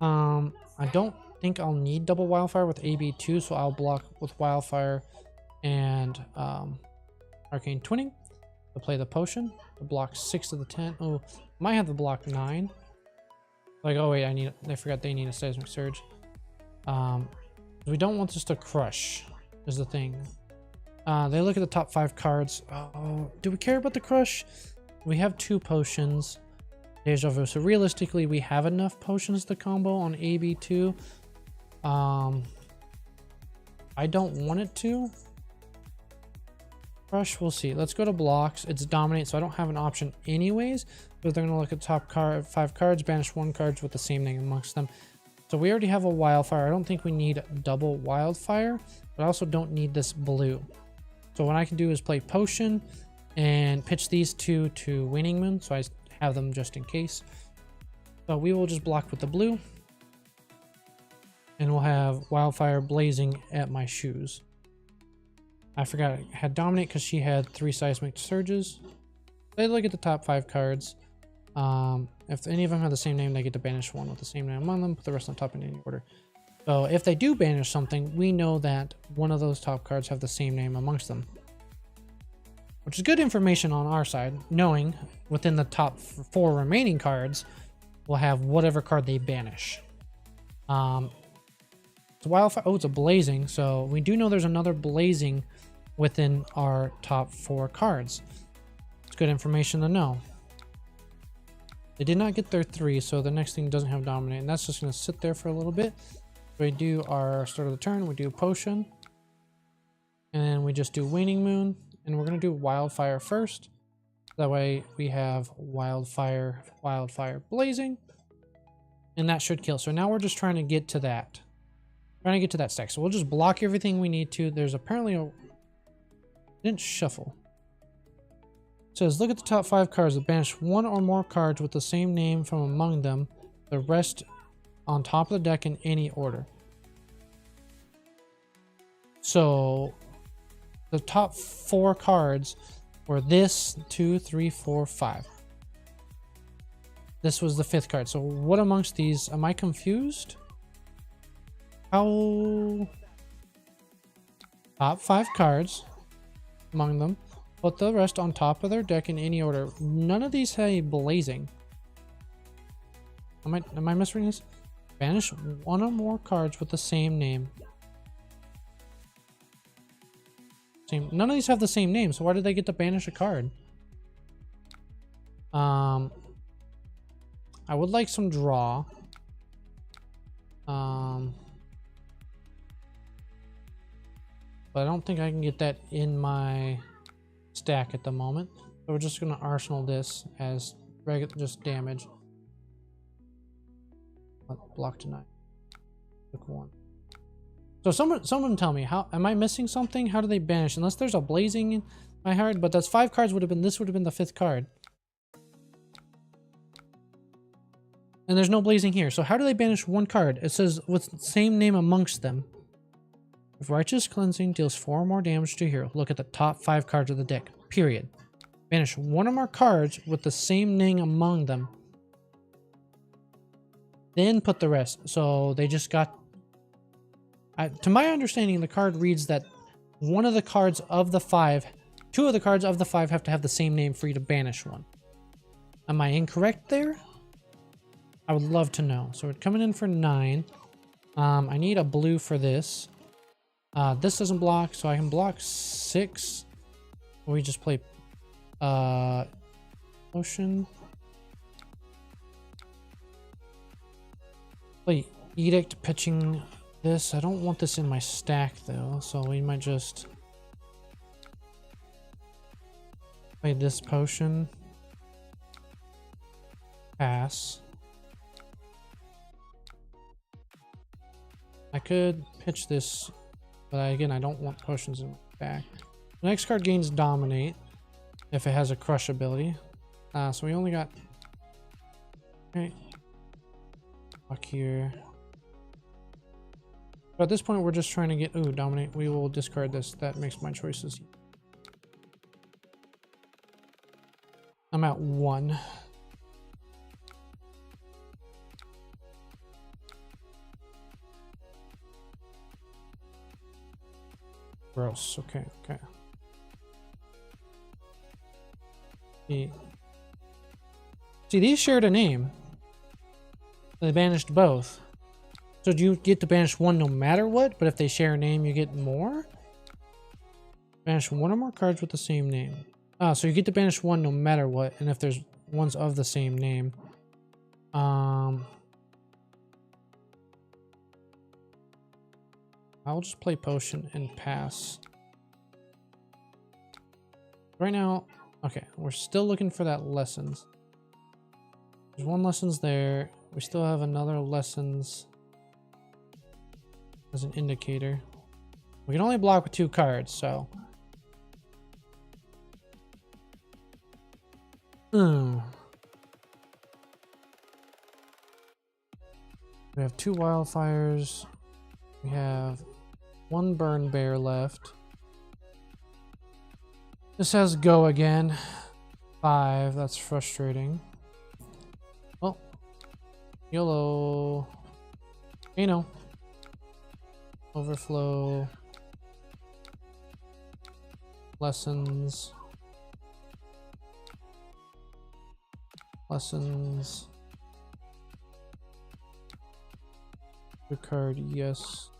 I don't think I'll need double Wildfire with AB2, so I'll block with Wildfire and Arcane Twinning to play the potion. To block 6 of the 10. Oh, might have to block 9. Like, oh wait, I forgot they need a Seismic Surge. We don't want this to crush, is the thing. They look at the top 5 cards. Oh, do we care about the crush? We have 2 potions. Deja Vu. So realistically, we have enough potions to combo on AB2. I don't want it to. Crush, we'll see. Let's go to blocks. It's Dominate, so I don't have an option anyways. But they're going to look at top 5 cards, banish 1 card with the same name amongst them. So we already have a Wildfire. I don't think we need double Wildfire, but I also don't need this blue. So what I can do is play Potion and pitch these 2 to Waning Moon, so I have them just in case. So we will just block with the blue. And we'll have Wildfire Blazing at my shoes. I forgot I had Dominate because she had 3 Seismic Surges. They look at the top 5 cards. If any of them have the same name, they get to banish 1 with the same name among them, put the rest on top in any order. So if they do banish something, we know that one of those top cards have the same name amongst them. Which is good information on our side, knowing within the top 4 remaining cards, we'll have whatever card they banish. It's Wildfire. Oh, it's a Blazing. So we do know there's another Blazing within our top 4 cards. It's good information to know. They did not get their 3, so the next thing doesn't have Dominate, and that's just going to sit there for a little bit. We do our start of the turn, we do Potion, and then we just do Waning Moon, and we're going to do Wildfire first. That way we have Wildfire, Wildfire Blazing, and that should kill. So now we're just trying to get to that. Trying to get to that stack. So we'll just block everything we need to. There's apparently a... Didn't shuffle. It says, look at the top 5 cards that banish 1 or more cards with the same name from among them. The rest on top of the deck in any order. So the top 4 cards were this, 2, 3, 4, 5. This was the 5th card. So what amongst these? Am I confused? How? Top 5 cards among them. Put the rest on top of their deck in any order. None of these say Blazing. Am I misreading this? Banish one or more cards with the same name. None of these have the same name, so why did they get to banish a card? I would like some draw. But I don't think I can get that in my stack at the moment. So we're just gonna arsenal this as regular, just damage. Block tonight. Look one. So someone tell me, how am I missing something? How do they banish? Unless there's a blazing in my heart, but that's 5 cards would have been, this would have been the 5th card. And there's no blazing here. So how do they banish one card? It says with the same name amongst them. If Righteous Cleansing deals 4 or more damage to a hero, look at the top 5 cards of the deck. Period. Banish one or more cards with the same name among them. Then put the rest. So they just got... to my understanding, the card reads that one of the cards of the 5... 2 of the cards of the 5 have to have the same name for you to banish one. Am I incorrect there? I would love to know. So we're coming in for 9. I need a blue for this. This doesn't block, so I can block 6. We just play potion. Play Edict, pitching this. I don't want this in my stack though, so we might just play this potion. Pass. I could pitch this, but again, I don't want potions in my back. The next card gains Dominate if it has a Crush ability. So we only got... Okay. Fuck here. But at this point, we're just trying to get... Ooh, Dominate. We will discard this. That makes my choices. I'm at 1. Gross. Okay, okay. See, these shared a name. They banished both. So do you get to banish one no matter what? But if they share a name, you get more? Banish one or more cards with the same name. Ah, so you get to banish one no matter what. And if there's ones of the same name. I'll just play potion and pass. Right now, okay, we're still looking for that lessons. There's 1 lessons there. We still have another lessons as an indicator. We can only block with 2 cards, so. We have 2 wildfires. We have 1 burn bear left. This has go again. 5. That's frustrating. Well, YOLO. Kano. Overflow. Lessons. Lessons. Good card, yes.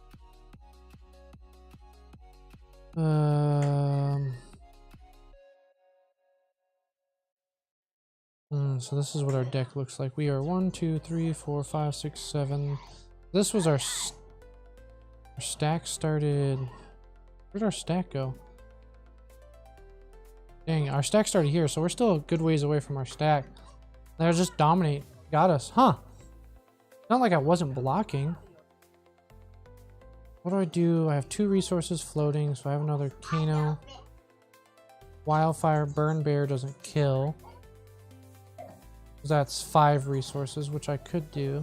So this is what our deck looks like. We are 1, 2, 3, 4, 5, 6, 7. This was our stack started. Where'd our stack go? Dang, our stack started here, so we're still a good ways away from our stack. They'll just dominate. Got us, huh? Not like I wasn't blocking. What do I do? I have 2 resources floating, so I have another Kano. Wildfire, burn bear doesn't kill. That's 5 resources, which I could do.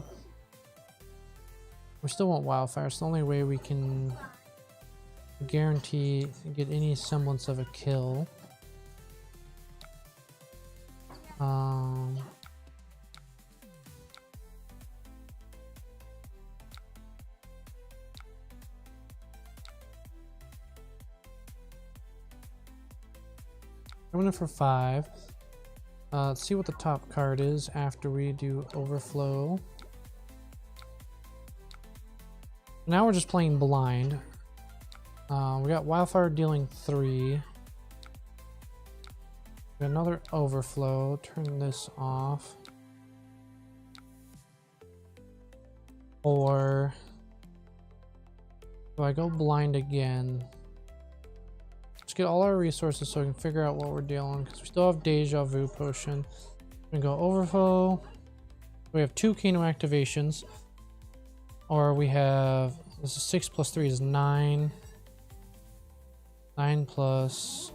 We still want wildfire. It's the only way we can guarantee get any semblance of a kill. Coming in for 5. Let's see what the top card is after we do Overflow. Now we're just playing blind. We got Wildfire dealing 3. Got another Overflow. Turn this off. Or do I go blind again? Let's get all our resources so we can figure out what we're dealing, because we still have Deja Vu Potion. We go Overflow. We have 2 Kano activations. Or we have, this is 6 plus 3 is 9. 9 plus,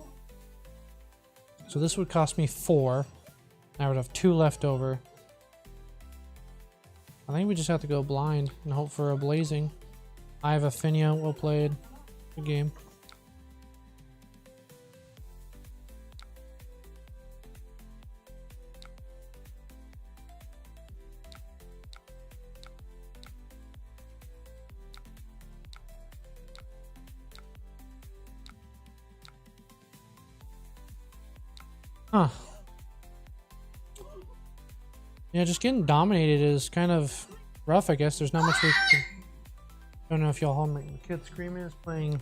so this would cost me 4. I would have 2 left over. I think we just have to go blind and hope for a blazing. I have Affinia, well played. Good game. Huh. Yeah, just getting dominated is kind of rough, I guess. There's not much we can... Don't know if y'all heard my kid screaming. Is playing...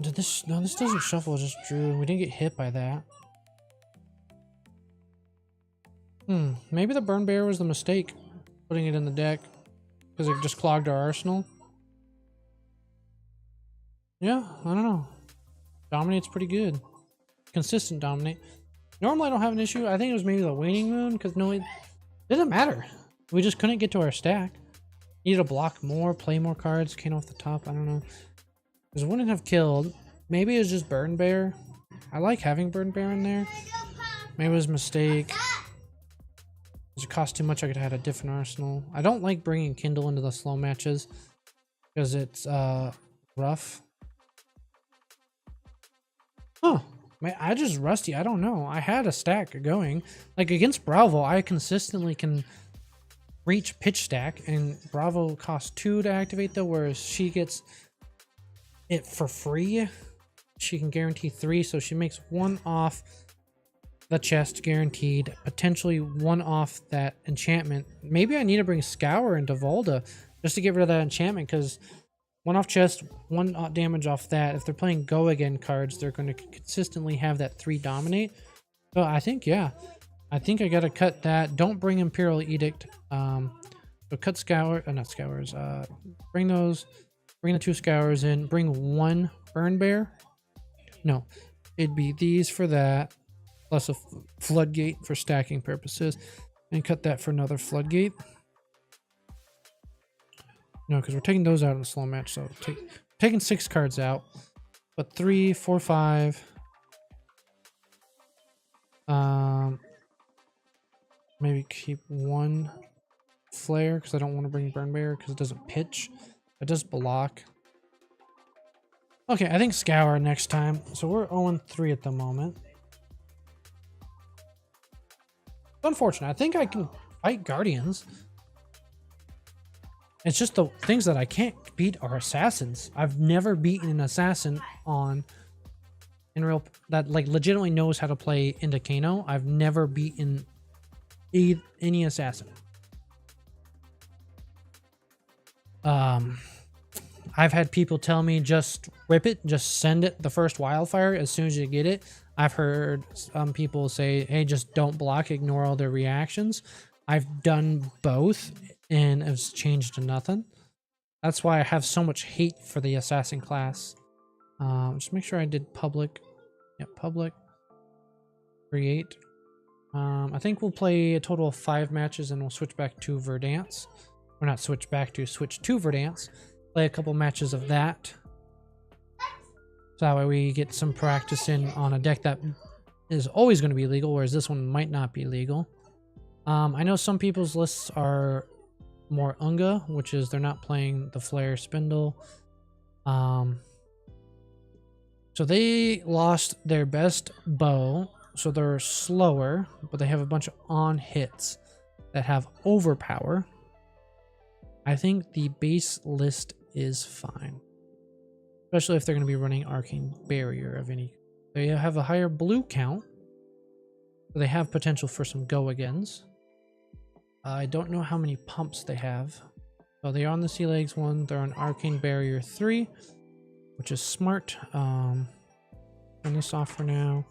Did this... No, this doesn't shuffle, it just drew. We didn't get hit by that. Maybe the Burn Bear was the mistake. Putting it in the deck. Because it just clogged our arsenal. Yeah, I don't know. Dominate's pretty good. Consistent dominate. Normally I don't have an issue. I think it was maybe the waning moon, because no, it didn't matter. We just couldn't get to our stack. Needed to block more, play more cards, came off the top. I don't know. Because it wouldn't have killed. Maybe it was just Burn Bear. I like having Burn Bear in there. Maybe it was a mistake. Because it cost too much, I could have had a different arsenal. I don't like bringing Kindle into the slow matches. Because it's rough. Huh. I just rusty. I don't know. I had a stack going. Like against Bravo, I consistently can reach pitch stack, and Bravo costs 2 to activate though, whereas she gets it for free. She can guarantee 3, so she makes 1 off the chest guaranteed, potentially 1 off that enchantment. Maybe I need to bring Scour into Volda just to get rid of that enchantment, because 1 off chest, 1 damage off that. If they're playing go again cards, they're going to consistently have that 3 dominate. So I think, yeah, I think I got to cut that. Don't bring Imperial Edict. So cut Scour, not Scours. Bring those, bring the 2 Scours in, bring 1 Burn Bear. No, it'd be these for that, plus a Floodgate for stacking purposes, and cut that for another Floodgate. No, because we're taking those out in the slow match, so taking 6 cards out, but 3, 4, 5. Maybe keep 1 Flare because I don't want to bring Burn Bear because it doesn't pitch. It does block. Okay, I think Scour next time. So we're 0-3 at the moment. It's unfortunate. I think I can fight Guardians. It's just the things that I can't beat are assassins. I've never beaten an assassin in real that like legitimately knows how to play into Kano. I've never beaten any assassin. I've had people tell me just whip it, just send it the first wildfire as soon as you get it. I've heard some people say, hey, just don't block, ignore all their reactions. I've done both and it's changed to nothing. That's why I have so much hate for the assassin class. Just make sure I did public. Yep, public. Create. I think we'll play a total of 5 matches and we'll switch back to Verdance. Or not switch back to, switch to Verdance. Play a couple matches of that. So that way we get some practice in on a deck that is always going to be legal, whereas this one might not be legal. I know some people's lists are more Unga, which is they're not playing the Flare Spindle. So they lost their best bow, so they're slower, but they have a bunch of on hits that have overpower. I think the base list is fine. especially if they're going to be running Arcane Barrier of any. They have a higher blue count, so they have potential for some go-agains. I don't know how many pumps they have. So they're on the Sea Legs 1, they're on Arcane Barrier 3, which is smart. Turn this off for now.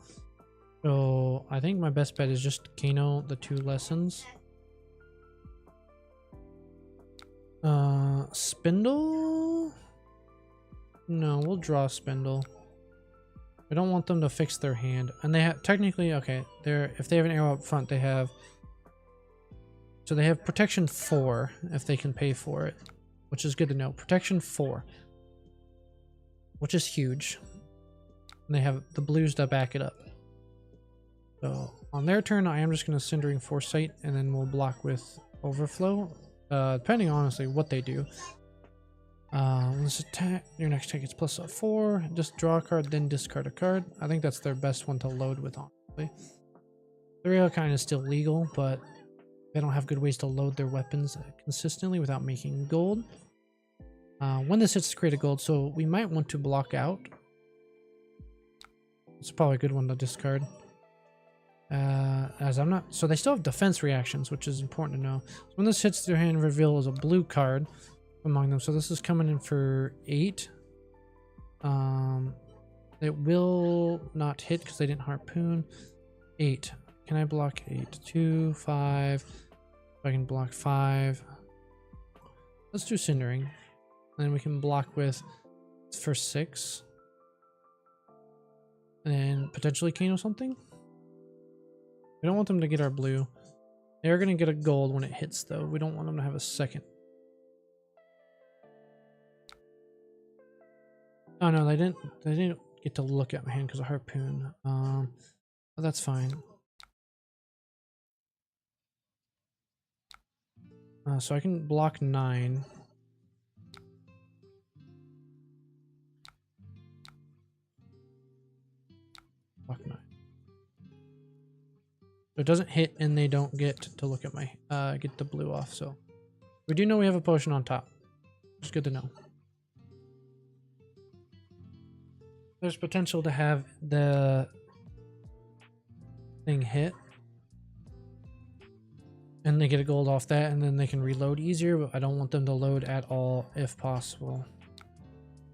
So I think my best bet is just Kano the 2 lessons. Spindle? No, we'll draw Spindle. I don't want them to fix their hand. And they have technically, okay, if they have an arrow up front, they have, so they have protection 4 if they can pay for it, which is good to know. Protection 4, which is huge. And they have the blues to back it up. So on their turn, I am just going to Cindering Foresight, and then we'll block with Overflow, depending honestly what they do. Let's attack. Your next attack is +4. Just draw a card, then discard a card. I think that's their best one to load with, honestly. The real kind is still legal, but they don't have good ways to load their weapons consistently without making gold. When this hits, create a gold, so we might want to block out. It's probably a good one to discard. As I'm not, so they still have defense reactions, which is important to know. So when this hits their hand, reveal is a blue card among them. So this is coming in for 8. It will not hit because they didn't harpoon. 8. Can I block 8? 2, 5. I can block 5. Let's do Cindering. And then we can block with for 6. And then potentially Kano something. We don't want them to get our blue. They're going to get a gold when it hits, though. We don't want them to have a second. Oh no, they didn't get to look at my hand because of harpoon. But that's fine. So I can block 9. Block 9. So it doesn't hit, and they don't get to look at my get the blue off. So we do know we have a potion on top. It's good to know. There's potential to have the thing hit, and they get a gold off that, and then they can reload easier, but I don't want them to load at all if possible.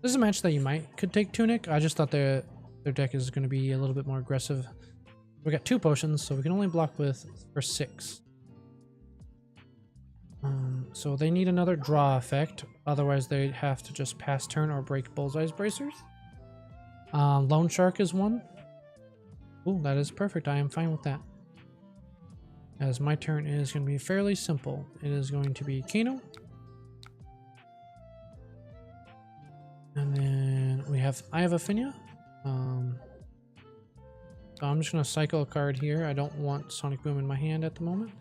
This is a match that you could take Tunic. I just thought their deck is going to be a little bit more aggressive. We got 2 potions, so we can only block with for 6. So they need another draw effect, otherwise they'd have to just pass turn or break Bullseye's Bracers. Loan Shark is 1. Ooh, that is perfect. I am fine with that. As my turn is going to be fairly simple. It is going to be Kano. And then I have Affinia. So I'm just going to cycle a card here. I don't want Sonic Boom in my hand at the moment.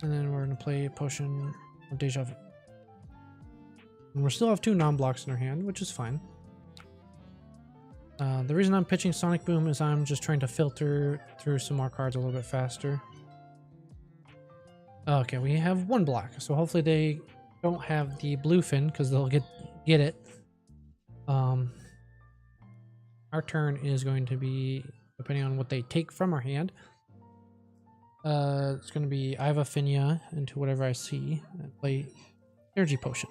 And then we're going to play a Potion of Deja Vu. And we still have 2 non-blocks in our hand, which is fine. The reason I'm pitching Sonic Boom is I'm just trying to filter through some more cards a little bit faster. Okay, we have 1 block, so hopefully they don't have the Bluefin because they'll get it. Our turn is going to be, depending on what they take from our hand, it's going to be I have Affinia into whatever I see and play Energy Potion.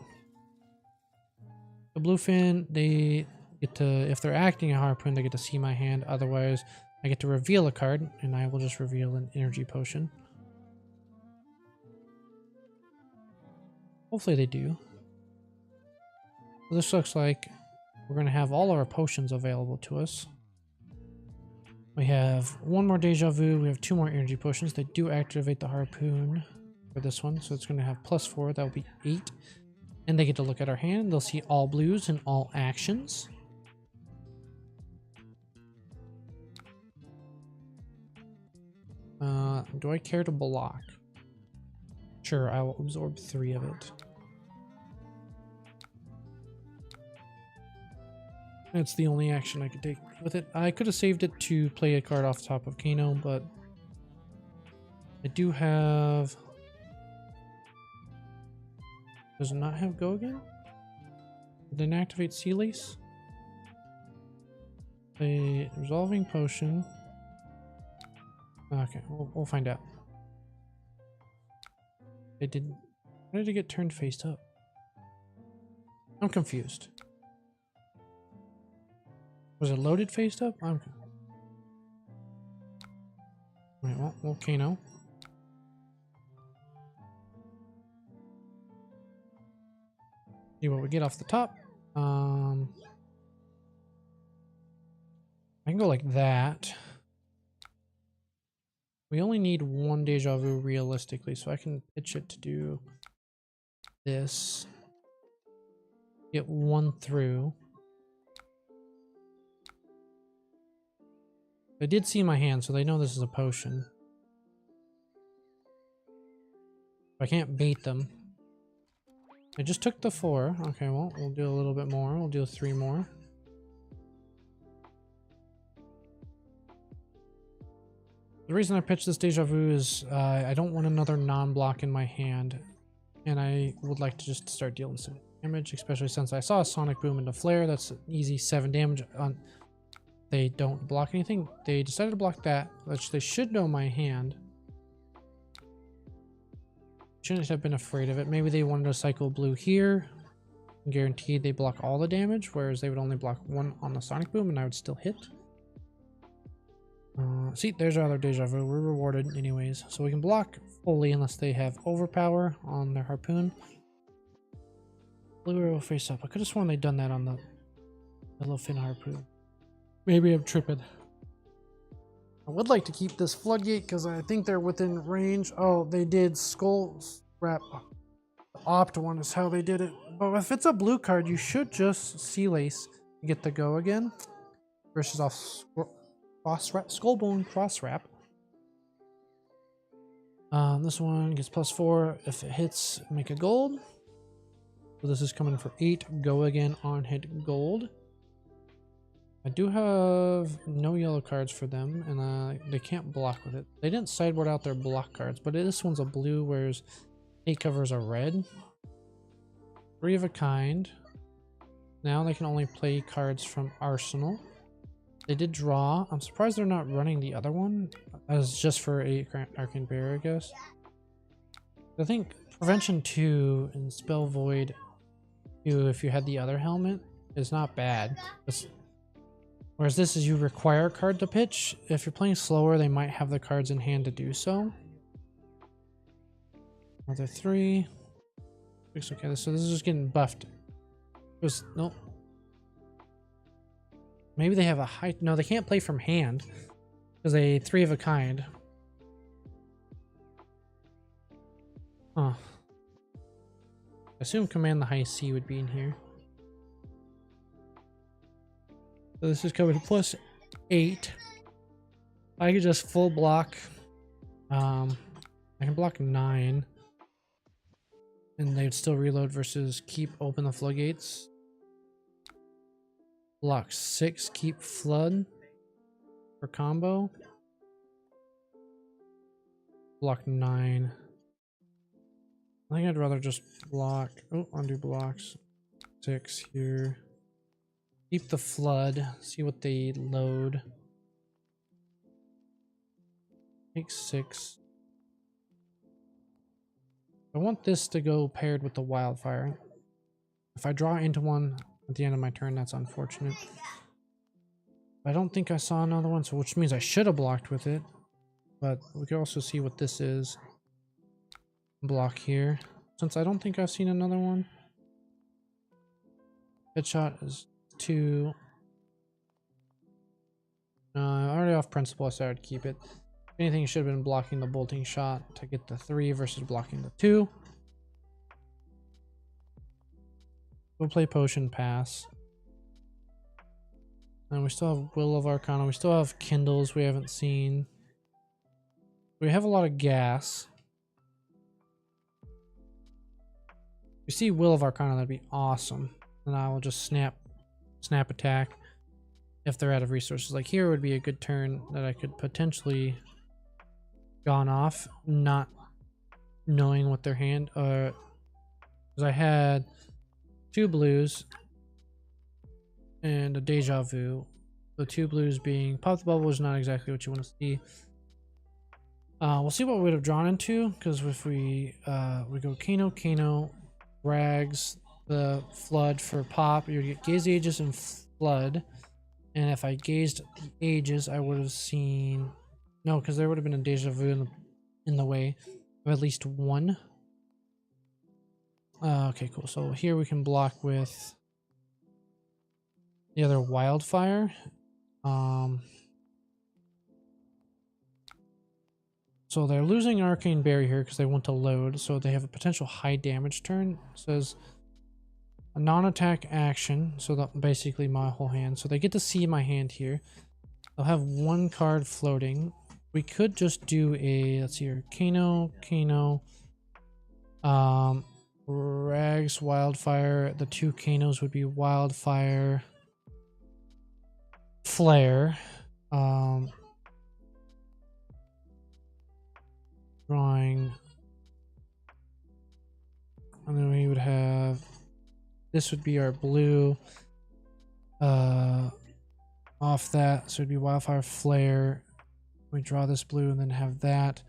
The Bluefin, they get to, if they're acting a Harpoon, they get to see my hand. Otherwise, I get to reveal a card, and I will just reveal an Energy Potion. Hopefully they do. So this looks like we're going to have all our potions available to us. We have 1 more Deja Vu. We have 2 more Energy Potions. They do activate the Harpoon for this one, so it's going to have +4. That will be 8. And they get to look at our hand. They'll see all blues and all actions. Do I care to block? Sure, I will absorb 3 of it. That's the only action I could take with it. I could have saved it to play a card off the top of Kano, but I do have... Does it not have Go again? Did they activate Sea Lace? A resolving potion. Okay, we'll find out. They did. Why did it get turned face up? I'm confused. Was it loaded face up? I'm. Wait, well, volcano. See what we get off the top. I can go like that. We only need one deja vu realistically, so I can pitch it to do this. Get one through. They did see my hand, so they know this is a potion. I can't bait them. I just took the 4. Okay, well, we'll do a little bit more. We'll do 3 more. The reason I pitched this deja vu is I don't want another non-block in my hand. And I would like to just start dealing some damage, especially since I saw a sonic boom into flare. That's an easy 7 damage. They don't block anything. They decided to block that, which they should know my hand. Shouldn't have been afraid of it. Maybe they wanted to cycle blue here. Guaranteed they block all the damage, whereas they would only block 1 on the sonic boom and I would still hit. See, there's our other deja vu. We're rewarded anyways. So we can block fully unless they have overpower on their harpoon. Blue arrow face up. I could have sworn they'd done that on the yellowfin harpoon. Maybe I'm tripping. I would like to keep this floodgate because I think they're within range. Oh, they did skull wrap. The opt one is how they did it. But if it's a blue card, you should just Sea Lace to get the go again. Versus off cross wrap, skullbone cross wrap. This one gets +4 if it hits. Make a gold. So this is coming for 8. Go again on hit gold. I do have no yellow cards for them, and they can't block with it. They didn't sideboard out their block cards, but this one's a blue, whereas 8 covers are red. 3 of a kind. Now they can only play cards from Arsenal. They did draw. I'm surprised they're not running the other one as just for a Arcane Barrier, I guess. I think Prevention 2 and Spell Void 2, if you had the other helmet, is not bad. Whereas this is you require a card to pitch. If you're playing slower, they might have the cards in hand to do so. Another 3. Okay, so this is just getting buffed. Nope. Maybe they have a high... No, they can't play from hand. Because they 3 of a kind. Huh. I assume Command the High C would be in here. So this is coming +8. I could just full block. I can block 9. And they'd still reload versus keep open the floodgates. Block 6, keep flood for combo. Block 9. I think I'd rather just block. Oh, undo blocks. 6 here. Keep the flood. See what they load. Take 6. I want this to go paired with the wildfire. If I draw into one at the end of my turn, that's unfortunate. I don't think I saw another one, so which means I should have blocked with it. But we can also see what this is. Block here. Since I don't think I've seen another one. Headshot is 2. Already off principle, I started to keep it. If anything, should have been blocking the bolting shot to get the 3 versus blocking the 2. We'll play potion pass. And we still have Will of Arcana. We still have Kindles we haven't seen. We have a lot of gas. If we see Will of Arcana, that'd be awesome. And I will just snap attack if they're out of resources. Like here would be a good turn that I could potentially gone off, not knowing what their hand because I had 2 blues and a deja vu. The 2 blues being pop the bubble is not exactly what you want to see. We'll see what we would have drawn into, because if we go Kano, Rags, the Flood for pop, you would get Gaze the Ages and Flood. And if I gazed the Ages, I would have seen... No, because there would have been a deja vu in the way of at least one. Okay, cool. So here we can block with the other Wildfire. So they're losing Arcane Barrier here because they want to load, so they have a potential high damage turn. It says a non-attack action, so that basically my whole hand. So they get to see my hand here. They'll have 1 card floating. We could just do a, let's see here, Kano, Rags, Wildfire. The 2 Kanos would be Wildfire, Flare. Drawing, and then we would have, this would be our blue off that, so it'd be Wildfire, Flare. We draw this blue and then have that.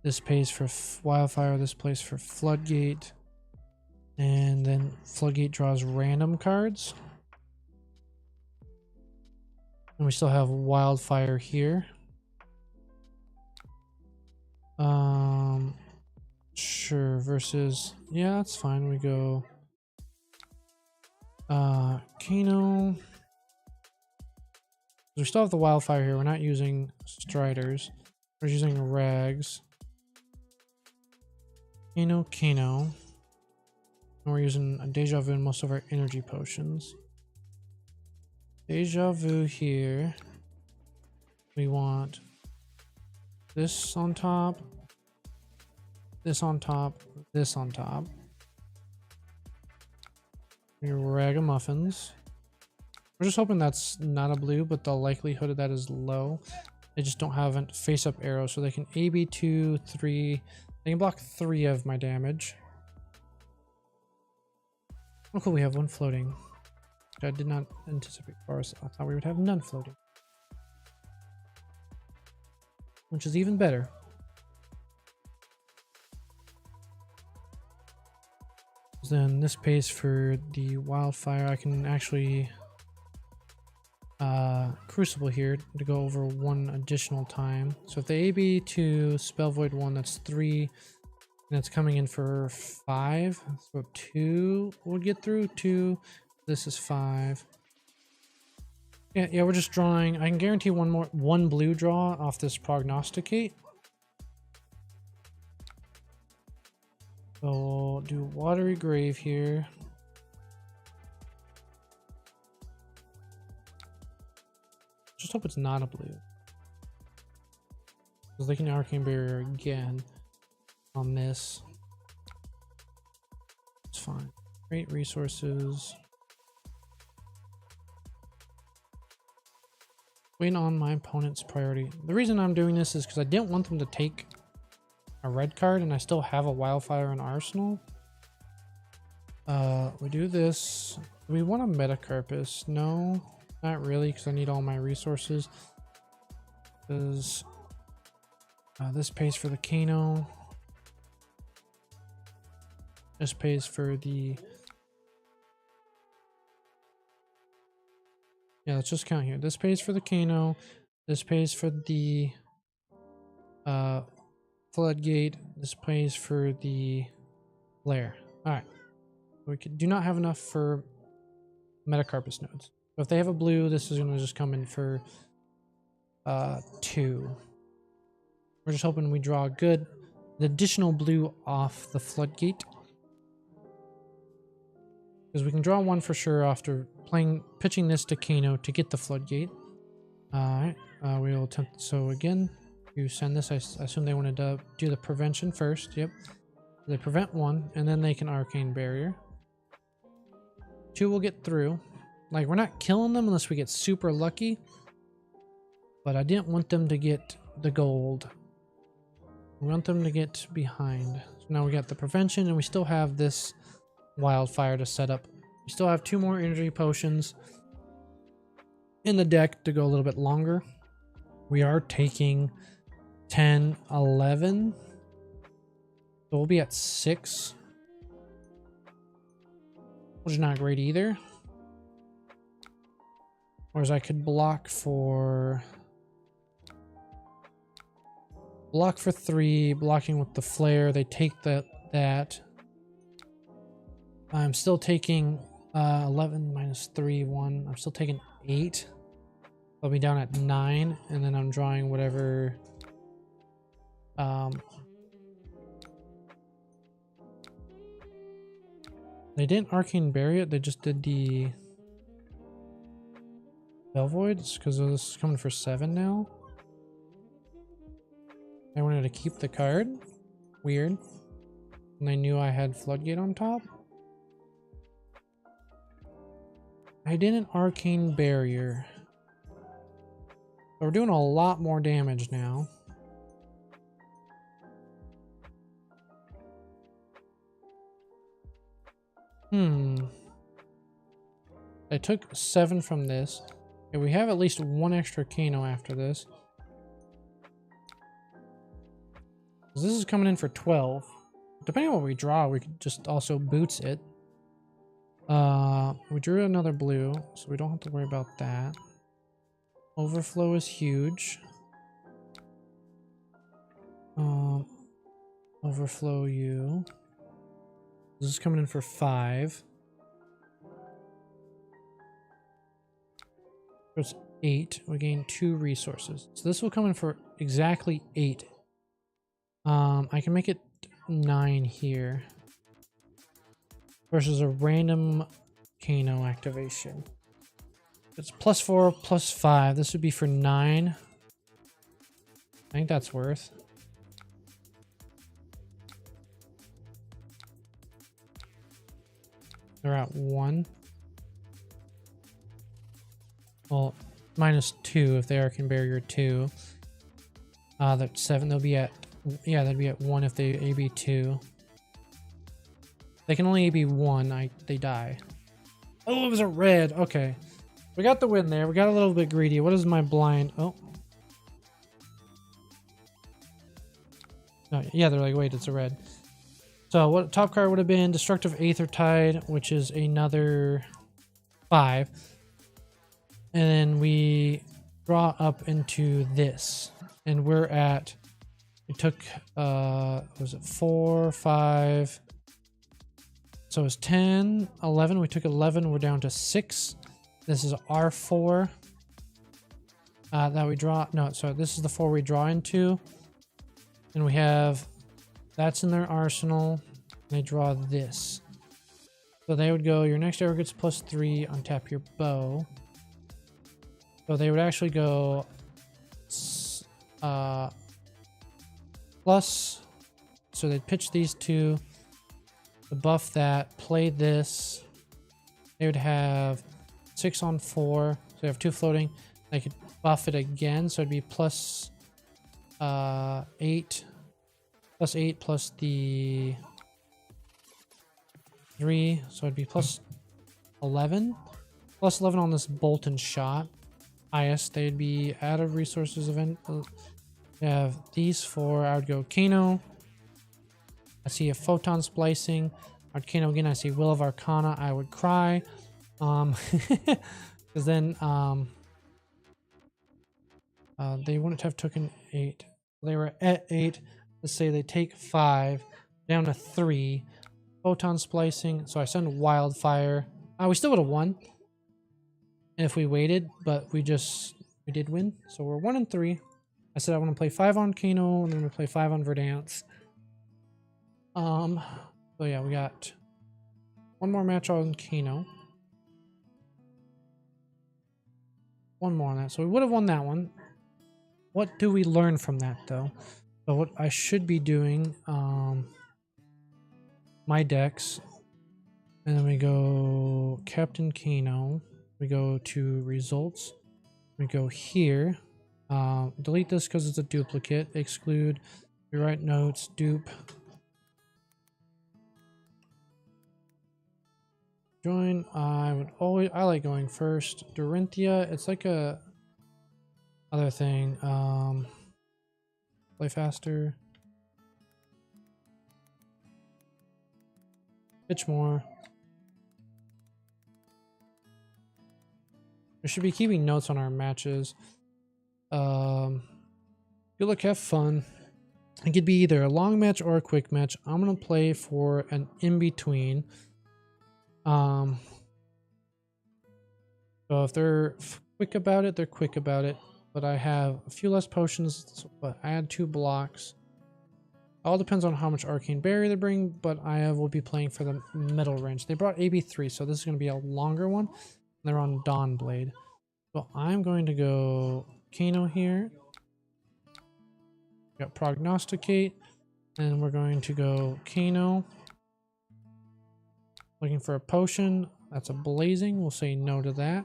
This pays for Wildfire, this plays for Floodgate, and then Floodgate draws random cards, and we still have Wildfire here. Sure, versus, yeah, that's fine. We go Kano. We still have the Wildfire here. We're not using Striders. We're using Rags. Kano. And we're using a Deja Vu in most of our energy potions. Deja Vu here. We want this on top, this on top, this on top. Your Ragamuffins. We're just hoping that's not a blue, but the likelihood of that is low. They just don't have a face-up arrow, so they can AB 2, 3. They can block 3 of my damage. Oh cool, we have 1 floating. I did not anticipate for us. I thought we would have none floating. Which is even better. Then this pays for the Wildfire. I can actually Crucible here to go over 1 additional time. So if the AB to Spell Void 1, that's 3, and it's coming in for 5. So 2 would get through. 2. This is 5. Yeah, we're just drawing. I can guarantee 1 blue draw off this Prognosticate. So we'll do Watery Grave here. Just hope it's not a blue, because they can Arcane Barrier again on this. It's fine. Great resources. Waiting on my opponent's priority. The reason I'm doing this is because I didn't want them to take a red card, and I still have a Wildfire in Arsenal. We do this. Do we want a Metacarpus? No, not really, because I need all my resources. Because this pays for the Kano. This pays for the... Yeah, let's just count here. This pays for the Kano. This pays for the Floodgate. This pays for the Lair. Alright. We do not have enough for Metacarpus nodes. So if they have a blue, this is going to just come in for 2. We're just hoping we draw the additional blue off the Floodgate. Because we can draw 1 for sure after pitching this to Kano to get the Floodgate. Alright, we'll attempt. So again, you send this. I assume they wanted to do the prevention first. Yep. They prevent 1, and then they can Arcane Barrier. 2 will get through. Like, we're not killing them unless we get super lucky. But I didn't want them to get the gold. We want them to get behind. So now we got the prevention, and we still have this Wildfire to set up. We still have 2 more energy potions. in the deck to go a little bit longer. We are taking 10, 11. So we'll be at 6. Which is not great either. Whereas I could block for 3, blocking with the flare. They take that. I'm still taking 11 minus 3, 1. I'm still taking 8. I'll be down at 9, and then I'm drawing whatever. They didn't Arcane Bury it. They just did the Belvoids because this is coming for 7 now. They wanted to keep the card. Weird. And they knew I had Floodgate on top. I did an Arcane Barrier. So we're doing a lot more damage now. I took 7 from this. Okay, we have at least 1 extra Kano after this. This is coming in for 12. Depending on what we draw, we could just also boots it. We drew another blue, so we don't have to worry about that. Overflow is huge. Overflow you. This is coming in for 5. It's 8. We gain 2 resources. So this will come in for exactly 8. I can make it 9 here. Versus a random Kano activation. It's +4, +5. This would be for 9. I think that's worth. They're at 1. Well, -2 if they are Arcane Barrier 2. That's 7. They'll be at, yeah, they'd be at 1 if they AB 2. They can only AB 1. They die. Oh, it was a red. Okay, we got the win there. We got a little bit greedy. What is my blind? Oh, no, yeah, they're like, wait, it's a red. So what top card would have been Destructive Aethertide, which is another 5. And then we draw up into this. And we're at, we took, was it 4, 5. So it's 10, 11. We took 11. We're down to 6. This is R4. That we draw. No, so this is the 4 we draw into. And we have, that's in their arsenal. They draw this. So they would go, your next arrow gets +3, untap your bow. So they would actually go plus. So they'd pitch these 2. To buff that, play this. They would have 6 on 4. So they have 2 floating. They could buff it again. So it'd be +8. +8 plus the 3. So it'd be +11. +11 on this bolt and shot. Highest, they'd be out of resources event. We have these 4. I would go Kano. I see a Photon Splicing. I'd Kano again. I see Will of Arcana. I would cry. Because then they wouldn't have taken 8. They were at 8. Let's say they take 5. Down to 3. Photon Splicing. So I send Wildfire. We still would have won. If we waited, but we did win. So we're 1 and 3. I said I want to play 5 on Kano, and then we play 5 on Verdance. So yeah, we got 1 more match on Kano. 1 more on that. So we would have won that one. What do we learn from that though? So what I should be doing, my decks, and then we go Captain Kano. We go to results. We go here. Delete this because it's a duplicate. Exclude. Rewrite notes. Dupe. join. I like going first. Dorinthia, it's like a other thing. Play faster. Pitch more. We should be keeping notes on our matches. Good luck, have fun. It could be either a long match or a quick match. I'm gonna play for an in-between. So if they're quick about it, they're quick about it. But I have a few less potions, but I had 2 blocks. All depends on how much Arcane Berry they bring, but I will be playing for the middle range. They brought AB3, so this is going to be a longer one. They're on Dawn Blade. So I'm going to go Kano here. Got Prognosticate, and we're going to go Kano. Looking for a potion. That's a Blazing. We'll say no to that.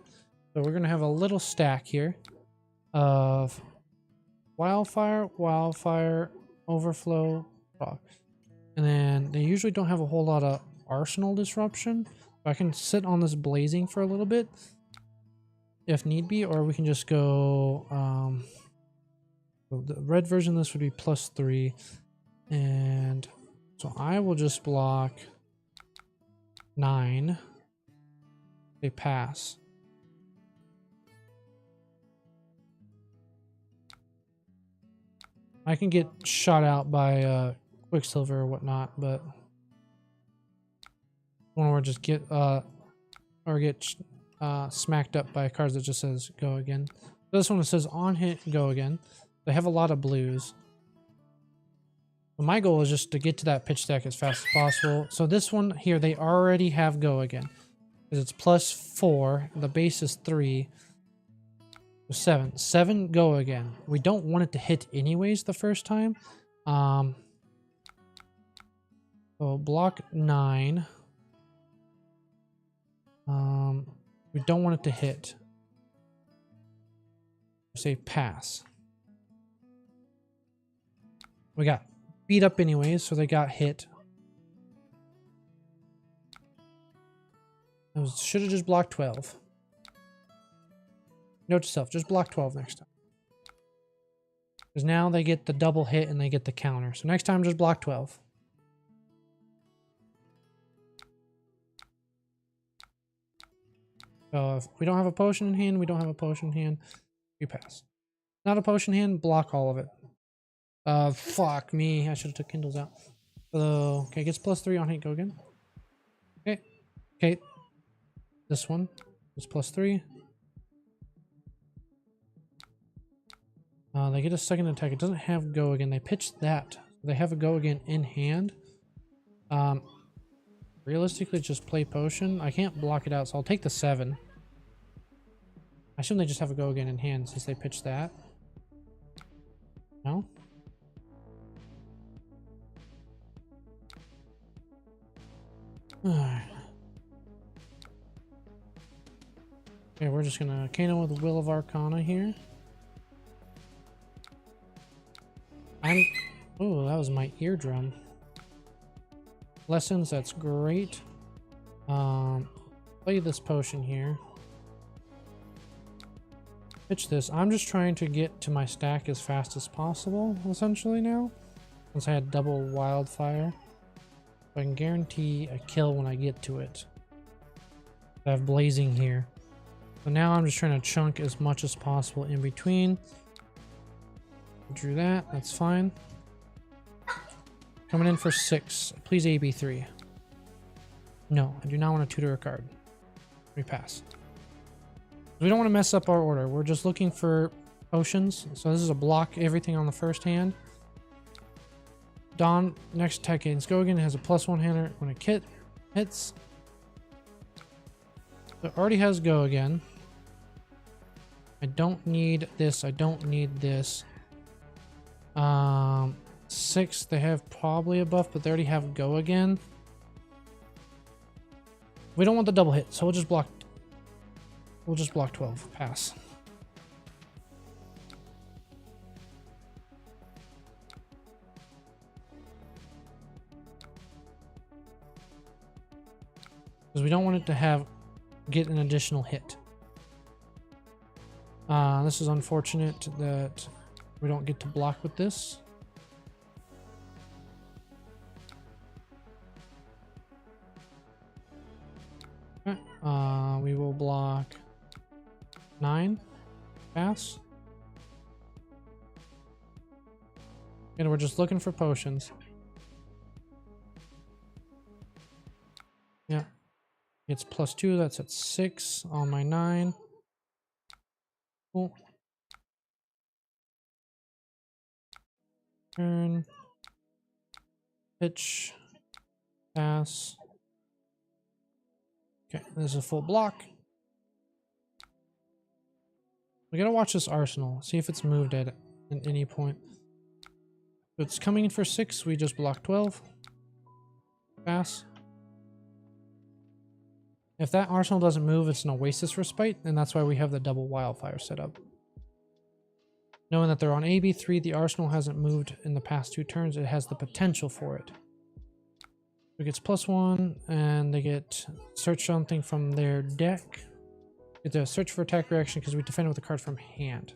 So we're going to have a little stack here of Wildfire, Wildfire, Overflow, Prog. And then they usually don't have a whole lot of Arsenal disruption. I can sit on this Blazing for a little bit if need be, or we can just go the red version of this would be +3, and so I will just block 9. They pass. I can get shot out by Quicksilver or whatnot, but or just get smacked up by cards that just says go again. This one says on hit, go again. They have a lot of blues. But my goal is just to get to that pitch stack as fast as possible. So this one here, they already have go again. Because it's +4. The base is 3. 7. 7 go again. We don't want it to hit anyways the first time. So block 9. We don't want it to hit. Say pass. We got beat up anyways, so they got hit. Should have just blocked 12. Note to self, just block 12 next time. Because now they get the double hit and they get the counter. So next time, just block 12. So if we don't have a potion in hand, we don't have a potion in hand, we pass. Not a potion in hand, block all of it. Fuck me. I should have took Kindles out. So, okay, gets +3 on hit, go again. Okay. Okay. This one is +3. They get a second attack. It doesn't have go again. They pitch that. They have a go again in hand. Realistically, just play potion. I can't block it out, so I'll take the 7. I assume they just have a go again in hand since they pitched that. No? Alright. Okay, we're just gonna Kano with Will of Arcana here. Oh, that was my eardrum. Lessons, that's great. Play this potion here. Pitch this. I'm just trying to get to my stack as fast as possible, essentially now. Since I had double wildfire. I can guarantee a kill when I get to it. I have blazing here. So now I'm just trying to chunk as much as possible in between. Drew that, that's fine. Coming in for 6. Please AB3. No, I do not want to tutor a card. We pass. We don't want to mess up our order. We're just looking for potions. So this is a block everything on the first hand. Dawn, next attack gains go again. It has a +1 hander when it hits. It already has go again. I don't need this. I don't need this. 6, they have probably a buff, but they already have go again. We don't want the double hit, so we'll just block 12. Pass. because we don't want it to get an additional hit. This is unfortunate that we don't get to block with this. Okay. We will block 9. Pass. And we're just looking for potions. Yeah. It's +2. That's at 6 on my 9. Cool. Turn. Pitch. Pass. Okay, this is a full block. We gotta watch this arsenal, see if it's moved at any point. If it's coming in for 6, we just block 12. Pass. If that arsenal doesn't move, it's an Oasis Respite, and that's why we have the double wildfire set up. Knowing that they're on AB3, the arsenal hasn't moved in the past 2 turns, it has the potential for it. It gets +1, and they get search something from their deck. Get to search for attack reaction because we defend with a card from hand.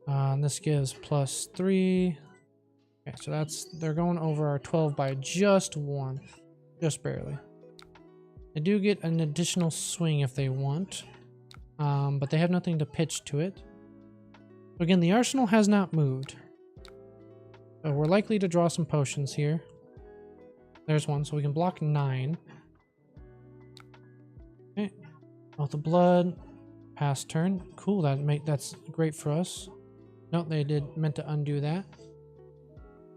And this gives +3. Okay, so they're going over our 12 by just 1, just barely. They do get an additional swing if they want, but they have nothing to pitch to it. So again, the arsenal has not moved. So we're likely to draw some potions here. There's one, so we can block 9. Okay. Out the blood. Pass turn. Cool, that's great for us. Nope, they meant to undo that.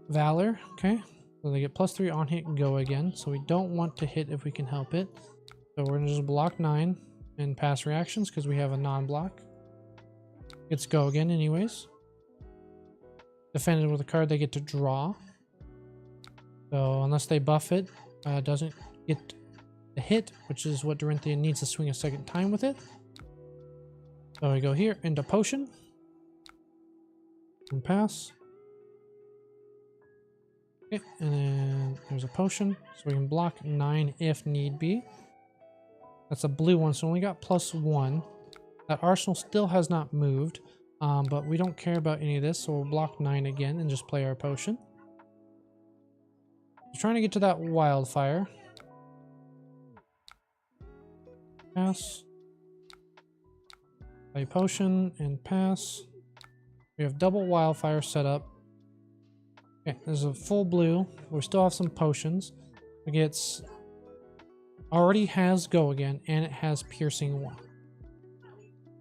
Valor, okay. So they get +3 on hit and go again. So we don't want to hit if we can help it. So we're gonna just block 9 and pass reactions because we have a non-block. It's go again anyways. Defended with a card they get to draw. So unless they buff it, doesn't get the hit, which is what Dorinthia needs to swing a second time with it. So we go here into potion. And pass. Okay, and then there's a potion. So we can block 9 if need be. That's a blue one, so we only got +1. That arsenal still has not moved, but we don't care about any of this, so we'll block 9 again and just play our potion. We're trying to get to that wildfire. Pass. Play potion and pass. We have double wildfire set up. Okay, there's a full blue. We still have some potions. It gets already has go again, and it has piercing 1.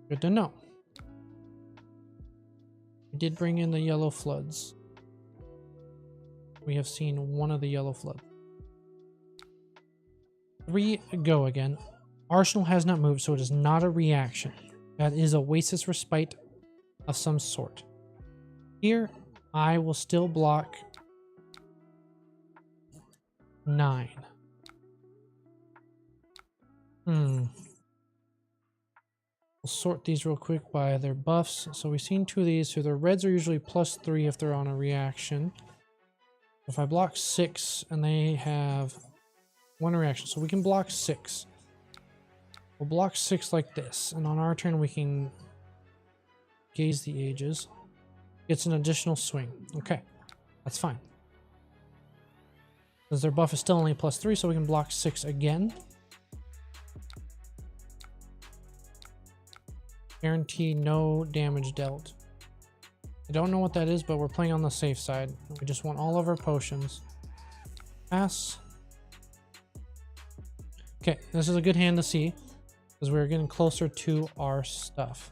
Good to know. We did bring in the yellow floods. We have seen one of the yellow floods. 3 go again. Arsenal has not moved, so it is not a reaction. That is Oasis Respite of some sort. Here, I will still block 9. We'll sort these real quick by their buffs. So we've seen 2 of these. So their reds are usually +3 if they're on a reaction. If I block 6 and they have 1 reaction, so we can block 6. We'll block 6 like this, and on our turn we can gaze the ages. It's an additional swing. Okay, that's fine. Because their buff is still only +3, so we can block 6 again. Guarantee no damage dealt. I don't know what that is, but we're playing on the safe side. We just want all of our potions. Pass. Okay, this is a good hand to see, because we're getting closer to our stuff.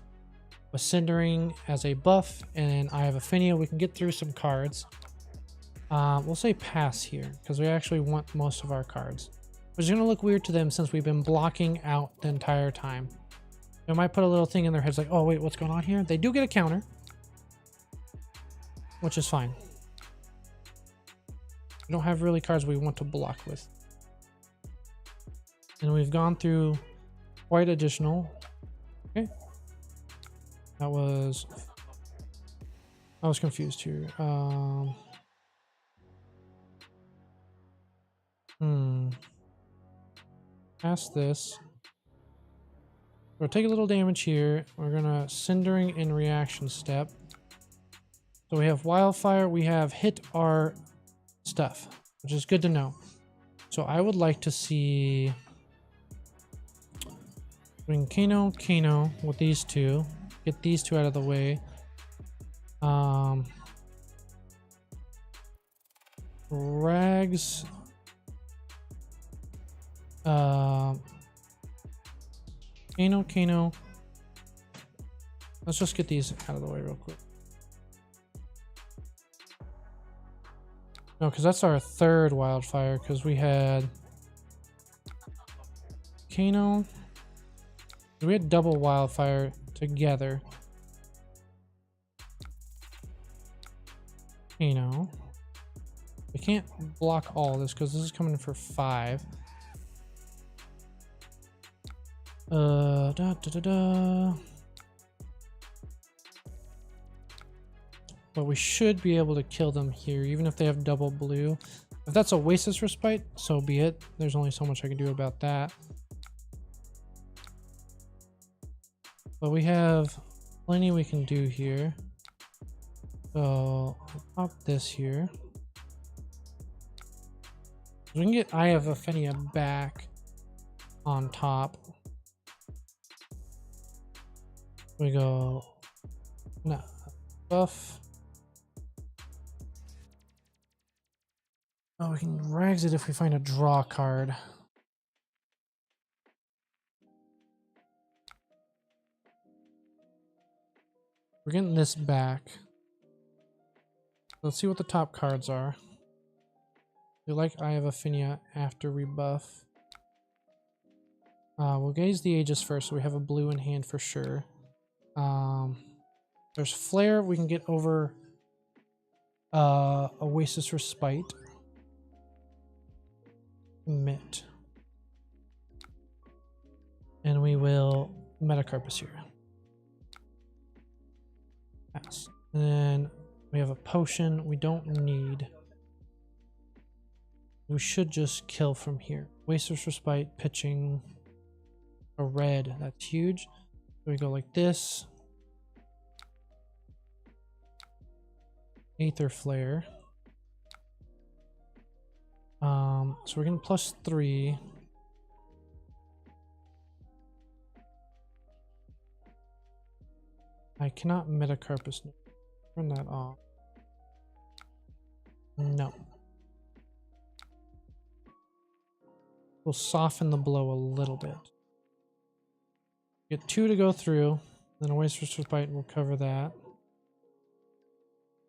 With Cindering as a buff, and I have Affinia, we can get through some cards. We'll say pass here, because we actually want most of our cards. Which is going to look weird to them since we've been blocking out the entire time. They might put a little thing in their heads like, oh wait, what's going on here? They do get a counter, which is fine. We don't have really cards we want to block with. And we've gone through quite additional. Okay. I was confused here. Past this. We'll take a little damage here. We're gonna Cindering in reaction step. So we have Wildfire, we have hit our stuff, which is good to know. So I would like to see doing Kano with these two. Get these two out of the way. Rags. Kano. Let's just get these out of the way real quick. No, because that's our third Wildfire, because we had Kano. We had double Wildfire together. Kano. We can't block all this because this is coming for 5. But we should be able to kill them here, even if they have double blue. If that's Oasis Respite, so be it. There's only so much I can do about that. But we have plenty we can do here. So I'll pop this here. We can get Eye of Aphenia back on top. We go buff. Oh, we can rags it if we find a draw card. We're getting this back. Let's see what the top cards are. We like Eye of Aphenia after rebuff. We'll gaze the Aegis first, so we have a blue in hand for sure. There's Flare. We can get over Oasis Respite. Commit. And we will Metacarpus here. Pass. And then we have a potion we don't need. We should just kill from here. Oasis Respite, pitching a red. That's huge. So we go like this. Aether Flare. So we're getting +3. I cannot Metacarpus. Turn that off. No. We'll soften the blow a little bit. Get 2 to go through. Then Oasis Respite will cover that.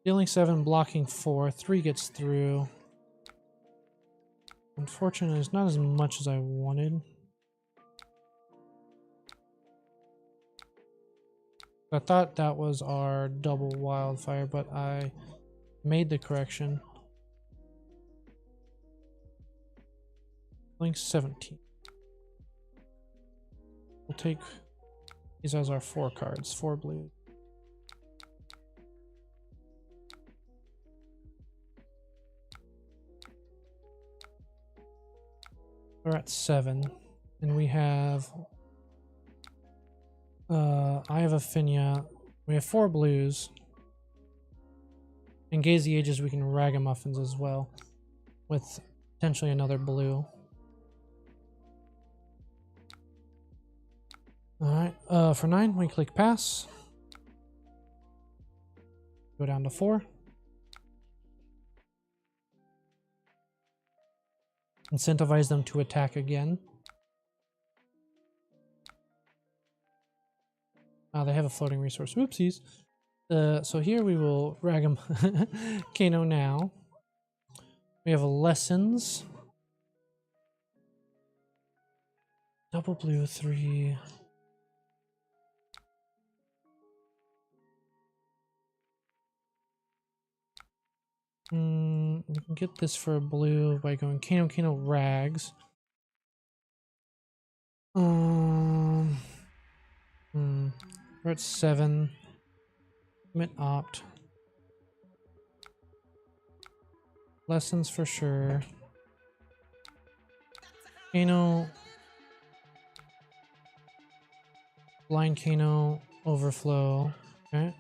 Dealing 7, blocking 4. 3 gets through. Unfortunately, it's not as much as I wanted. I thought that was our double Wildfire, but I made the correction. Dealing 17. We'll take these as our 4 cards, 4 blue. We're at 7, and we have Eye of Aphenia. We have 4 blues. And Gaze the Ages, we can Ragamuffins as well, with potentially another blue. Alright, for 9, we click Pass. Go down to 4. Incentivize them to attack again. They have a floating resource. Oopsies. So here we will Ragam Kano now. We have Lessons. Double blue 3. We can get this for a blue by going Kano Rags. We're at 7. Commit Opt. Lessons for sure. Kano Blind Kano, Overflow. Okay.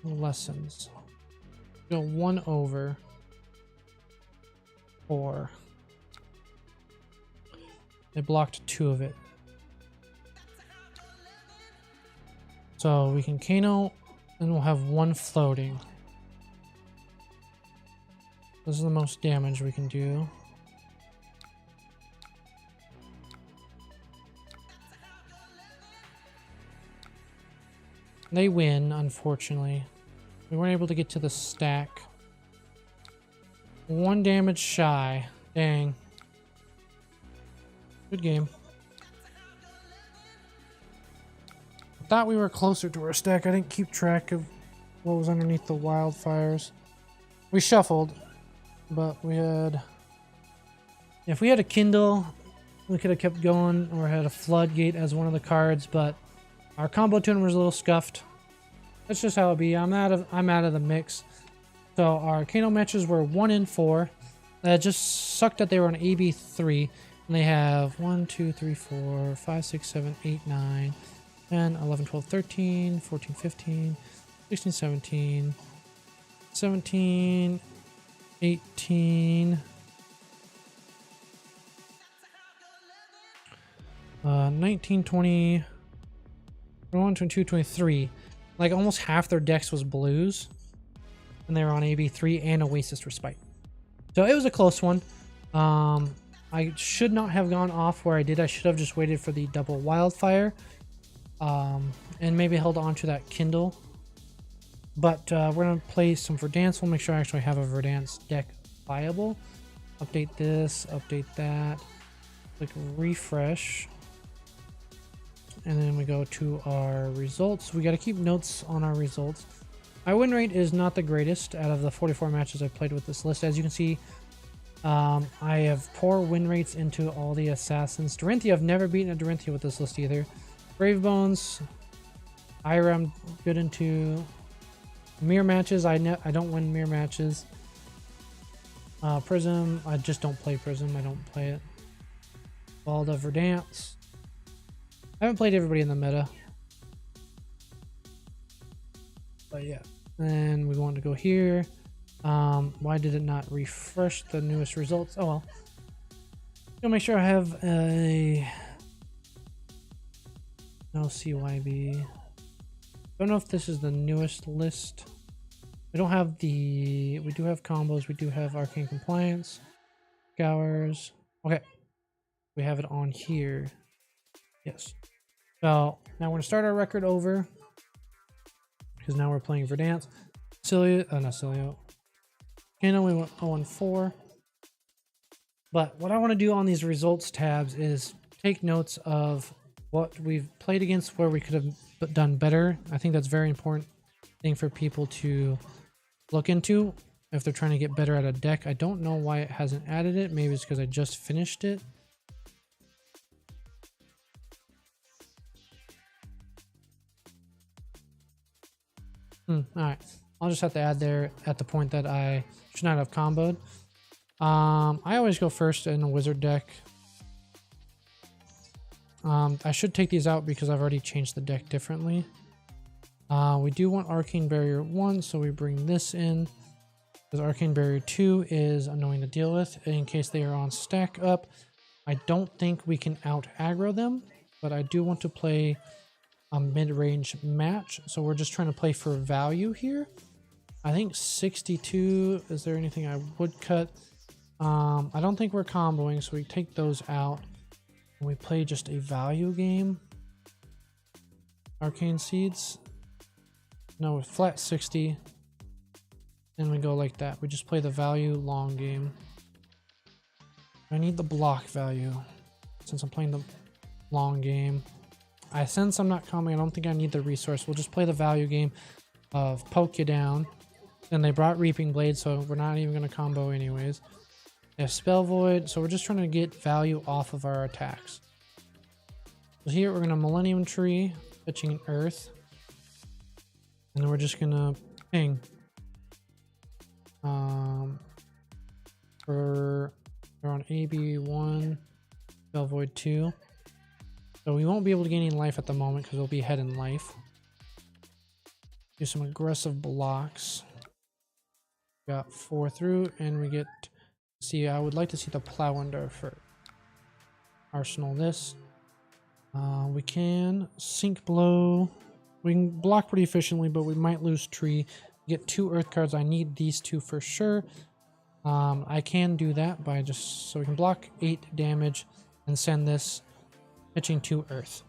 Lessons. Go 1 over 4. They blocked 2 of it. So we can Kano and we'll have 1 floating. This is the most damage we can do. They win, unfortunately. We weren't able to get to the stack. 1 damage shy. Dang. Good game. I thought we were closer to our stack. I didn't keep track of what was underneath the wildfires. We shuffled, but we had... If we had a Kindle, we could have kept going, or had a Floodgate as one of the cards, but our combo tune was a little scuffed. That's just how it be. I'm out of the mix. So our Kano matches were 1 in 4. That just sucked that they were on AB3. And they have 1, 2, 3, 4, 5, 6, 7, 8, 9, 10, 11, 12, 13, 14, 15, 16, 17, 17, 18, 19, 20, 21, 22, 23. Like almost half their decks was blues. And they were on AB3 and Oasis Respite. So it was a close one. I should not have gone off where I did. I should have just waited for the double wildfire. And maybe held on to that Kindle. But we're going to play some Verdance. We'll make sure I actually have a Verdance deck viable. Update this, update that. Click refresh. And then we go to our results. We got to keep notes on our results. My win rate is not the greatest out of the 44 matches I've played with this list. As you can see, I have poor win rates into all the assassins. Dorinthia, I've never beaten a Dorinthia with this list either. Brave Bones, Ira, I'm good into. Mirror matches, I don't win mirror matches. Prism, I just don't play Prism. I don't play it. Balda, Verdance. I haven't played everybody in the meta. But yeah. Then we want to go here. Why did it not refresh the newest results? Oh well. I'll make sure I have a no CYB. Don't know if this is the newest list. We don't have the. We do have combos. We do have arcane compliance, scours. Okay, we have it on here. Yes. So now we're gonna start our record over because now we're playing Verdance. Cilio, not Cilio. Kano, we went 0-4. But what I want to do on these results tabs is take notes of what we've played against, where we could have done better. I think that's a very important thing for people to look into if they're trying to get better at a deck. I don't know why it hasn't added it. Maybe it's because I just finished it. Alright. I'll just have to add there at the point that I should not have comboed. I always go first in a wizard deck. I should take these out because I've already changed the deck differently. We do want Arcane Barrier 1, so we bring this in. Because Arcane Barrier 2 is annoying to deal with in case they are on stack up. I don't think we can out aggro them, but I do want to play a mid-range match. So we're just trying to play for value here. I think 62, is there anything I would cut? I don't think we're comboing, so we take those out. And we play just a value game. Arcane Seeds. No, flat 60. And we go like that. We just play the value long game. I need the block value since I'm playing the long game. Since I'm not comboing, I don't think I need the resource. We'll just play the value game of poke you down. And they brought Reaping Blade, so we're not even going to combo anyways. They have Spell Void, so we're just trying to get value off of our attacks. So here we're going to Millennium Tree, pitching an Earth. And then we're just going to ping. For they're on AB1, Spell Void 2. So we won't be able to gain any life at the moment because we'll be ahead in life. Do some aggressive blocks. Got 4 through, and we get, see, I would like to see the plow under for arsenal this. We can sink blow. We can block pretty efficiently, but we might lose tree. Get 2 earth cards. I need these 2 for sure. I can do that by just, so we can block 8 damage and send this pitching 2 earth.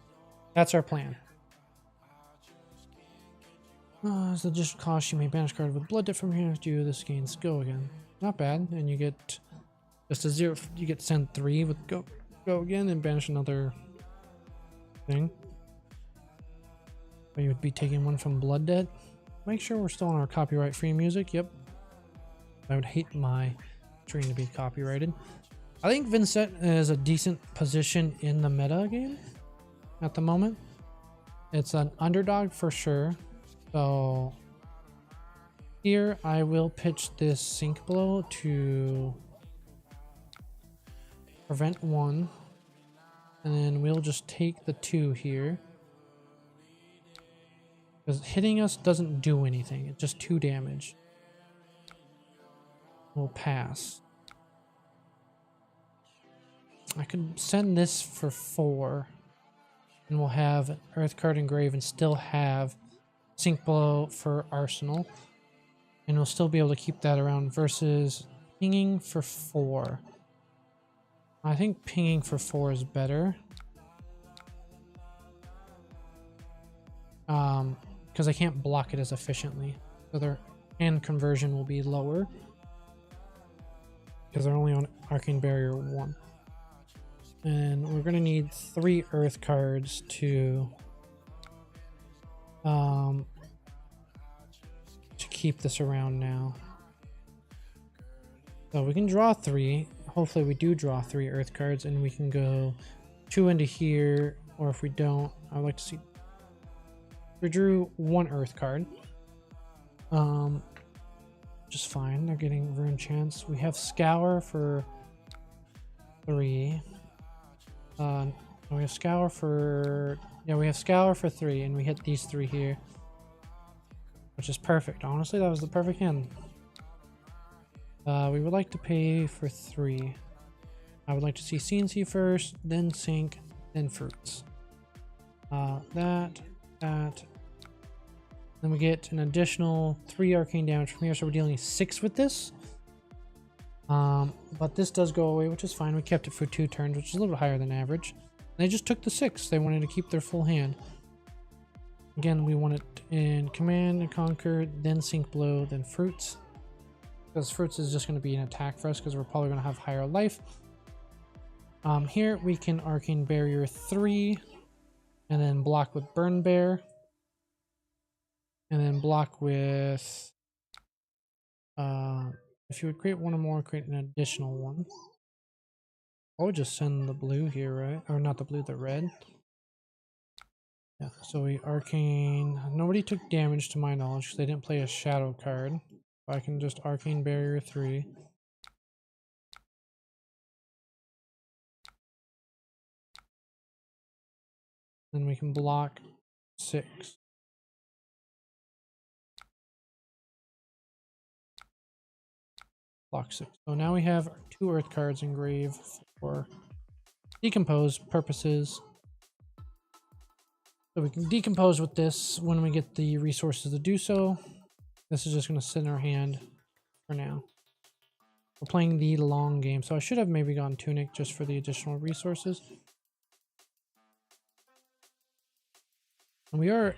That's our plan. As the additional cost, you may banish card with blood dip from here to you. This gains go again. Not bad. And you get just a 0. You get send 3 with go again and banish another thing. But you would be taking 1 from blood debt. Make sure we're still on our copyright free music. Yep. I would hate my stream to be copyrighted. I think Vincent is a decent position in the meta game at the moment. It's an underdog for sure. So here I will pitch this sink blow to prevent 1. And then we'll just take the 2 here. Because hitting us doesn't do anything. It's just 2 damage. We'll pass. I could send this for 4. And we'll have Earth Card Engrave and still have Sink Blow for Arsenal. And we'll still be able to keep that around versus pinging for 4. I think pinging for 4 is better. Because I can't block it as efficiently. So their hand conversion will be lower. Because they're only on Arcane Barrier 1. And we're going to need 3 Earth cards to keep this around now. So we can draw 3. Hopefully we do draw 3 Earth cards and we can go 2 into here. Or if we don't, I would like to see... We drew 1 Earth card. Just fine. They're getting Rune Chance. We have Scour for 3. We have Scour for... Yeah, we have Scour for 3, and we hit these 3 here. Which is perfect. Honestly, that was the perfect hand. We would like to pay for 3. I would like to see CNC first, then Sink, then Fruits. That. Then we get an additional 3 arcane damage from here, so we're dealing 6 with this. But this does go away, which is fine. We kept it for 2 turns, which is a little bit higher than average. They just took the 6. They wanted to keep their full hand. Again, we want it in Command and Conquer, then Sink Blow, then Fruits. Because Fruits is just going to be an attack for us, because we're probably going to have higher life. Here we can Arcane Barrier 3, and then block with Burn Bear. And then block with, if you would create 1 or more, create an additional 1. I would just send the blue here, right? Or not the blue, the red. Yeah, so we Arcane. Nobody took damage to my knowledge because they didn't play a shadow card. So I can just Arcane Barrier 3. Then we can block 6. Block 6. So now we have 2 Earth cards engraved for decompose purposes. So we can decompose with this when we get the resources to do so. This is just going to sit in our hand for now. We're playing the long game, so I should have maybe gone Tunic just for the additional resources. And we are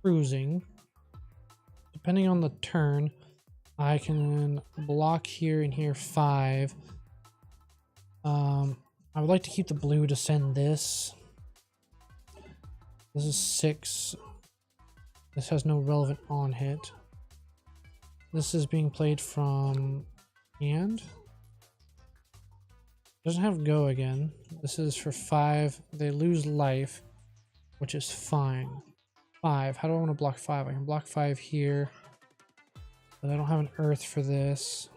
cruising. Depending on the turn, I can block here and here 5. I would like to keep the blue to send this. This is 6. This has no relevant on hit. This is being played from hand. Doesn't have go again. This is for 5. They lose life, which is fine. 5. How do I want to block 5? I can block 5 here. but I don't have an earth for this.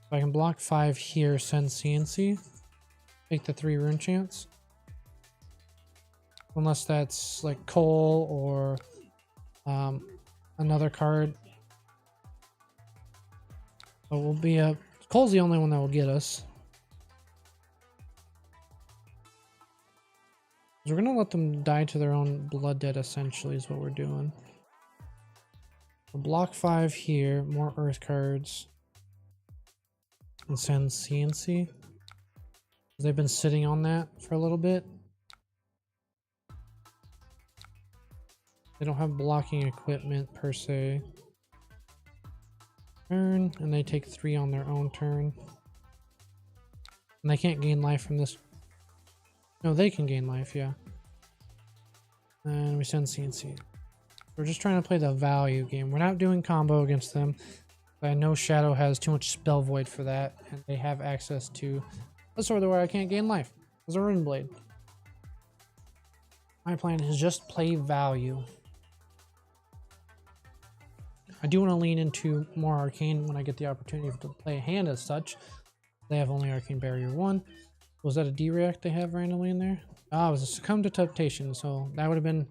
So I can block 5 here, send CNC. Take the 3 rune chance. Unless that's like coal or another card. So we'll be a... Coal's the only one that will get us. We're going to let them die to their own blood debt, essentially, is what we're doing. We'll block 5 here, more earth cards. And send CNC. They've been sitting on that for a little bit. They don't have blocking equipment, per se. Turn, and they take 3 on their own turn. And they can't gain life from this. No, they can gain life, yeah. And we send CNC. We're just trying to play the value game. We're not doing combo against them. But I know Shadow has too much spell void for that. And they have access to a sword where I can't gain life. As a rune blade. My plan is just play value. I do want to lean into more arcane when I get the opportunity to play a hand as such. They have only arcane barrier 1. Was that a D-react they have randomly in there? Ah, it was a succumb to temptation, so that would have been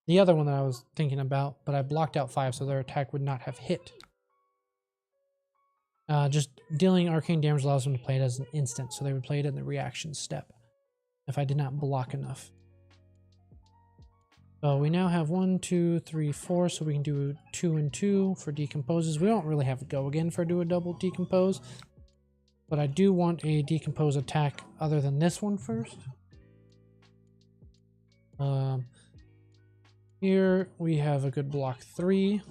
the other one that I was thinking about, but I blocked out 5, so their attack would not have hit. Just dealing arcane damage allows them to play it as an instant, so they would play it in the reaction step if I did not block enough. So we now have 1, 2, 3, 4, so we can do 2 and 2 for decomposes. We don't really have to go again for do a double decompose, but I do want a decompose attack other than this one first. Here we have a good block 3.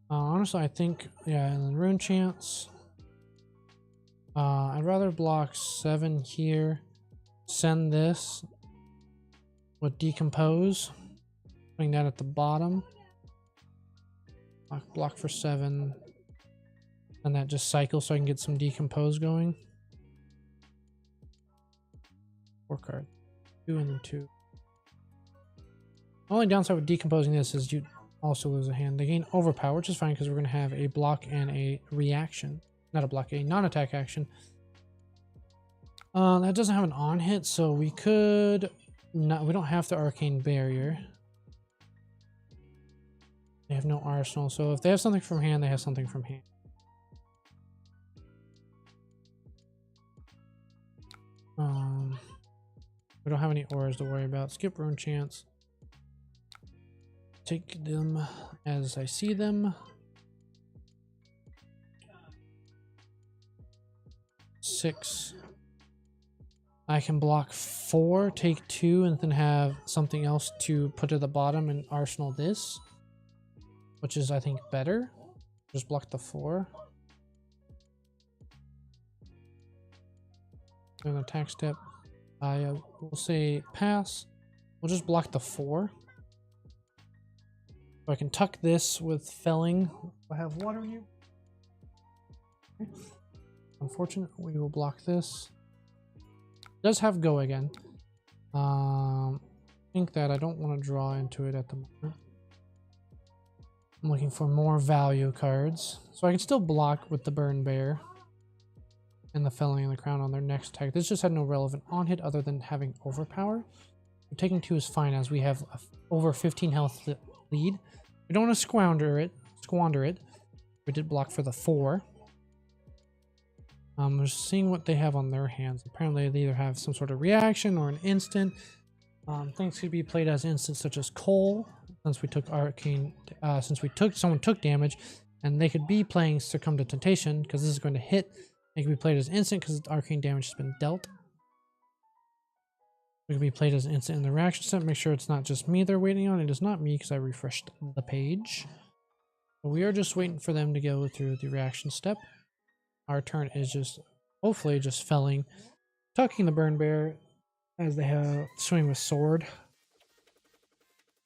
Honestly, I think, yeah, and then rune chance. I'd rather block 7 here. Send this with decompose. Putting that at the bottom. Block for 7. And that just cycle so I can get some decompose going. 4 card. 2 and then 2. The only downside with decomposing this is you also lose a hand. They gain overpower, which is fine because we're going to have a block and a reaction. Not a block, a non-attack action. That doesn't have an on hit, so we could not. We don't have the arcane barrier. They have no arsenal, so if they have something from hand, they have something from hand. We don't have any auras to worry about. Skip rune chance. Take them as I see them. 6. I can block 4, take 2, and then have something else to put at the bottom and arsenal this, which is, I think, better. Just block the 4. An attack step. I will say pass. We'll just block the 4. So I can tuck this with felling. I have water you. Okay. Unfortunate, we will block this. It does have go again. I think that I don't want to draw into it at the moment. I'm looking for more value cards. So I can still block with the Burn Bear and the Felling and the Crown on their next attack. This just had no relevant on hit other than having overpower. Taking 2 is fine as we have over 15 health lead. We don't want to squander it. We did block for the 4. I'm just seeing what they have on their hands. Apparently they either have some sort of reaction or an instant. Things could be played as instants such as coal, since we took arcane, someone took damage, and they could be playing Succumb to Temptation because this is going to hit. It could be played as instant because arcane damage has been dealt. It could be played as instant in the reaction step. Make sure it's not just me they're waiting on. It is not me because I refreshed the page. But we are just waiting for them to go through the reaction step. Our turn is just, hopefully, just felling, tucking the Burn Bear as they have swing with sword.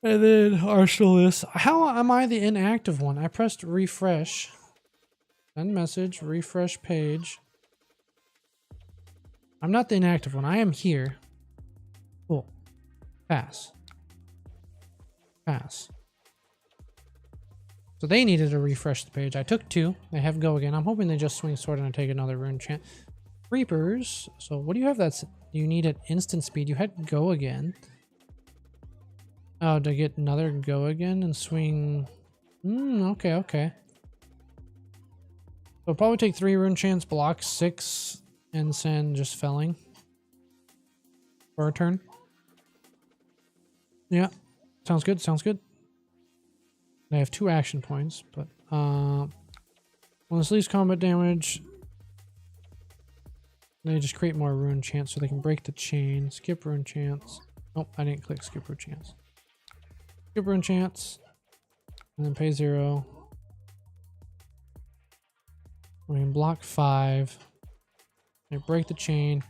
And then arsenal this. How am I the inactive one? I pressed refresh. Send message, refresh page. I'm not the inactive one. I am here. Cool. Pass. Pass. So they needed to refresh the page. I took 2. They have go again. I'm hoping they just swing sword and I take another rune chant. Reapers. So what do you have that's... You need at instant speed. You had go again. Oh, to get another go again and swing... okay, okay. So probably take 3 rune chants, block 6, and send just felling. For a turn. Yeah. Sounds good, sounds good. They have 2 action points, but when this leaves combat damage, they just create more rune chants so they can break the chain. Skip rune chants. Nope, I didn't click skip rune chants. Skip rune chants, and then pay 0. We can block 5. They break the chain.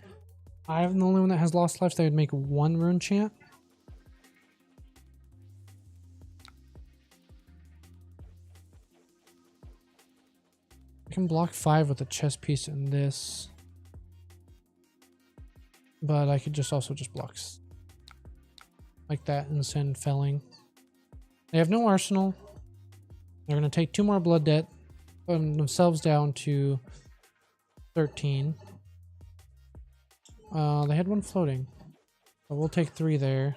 I'm the only one that has lost life, so they would make 1 rune chant. I can block 5 with a chess piece and this. But I could just also just block like that and send felling. They have no arsenal. They're going to take 2 more blood debt. Put themselves down to 13. They had 1 floating. But we'll take 3 there.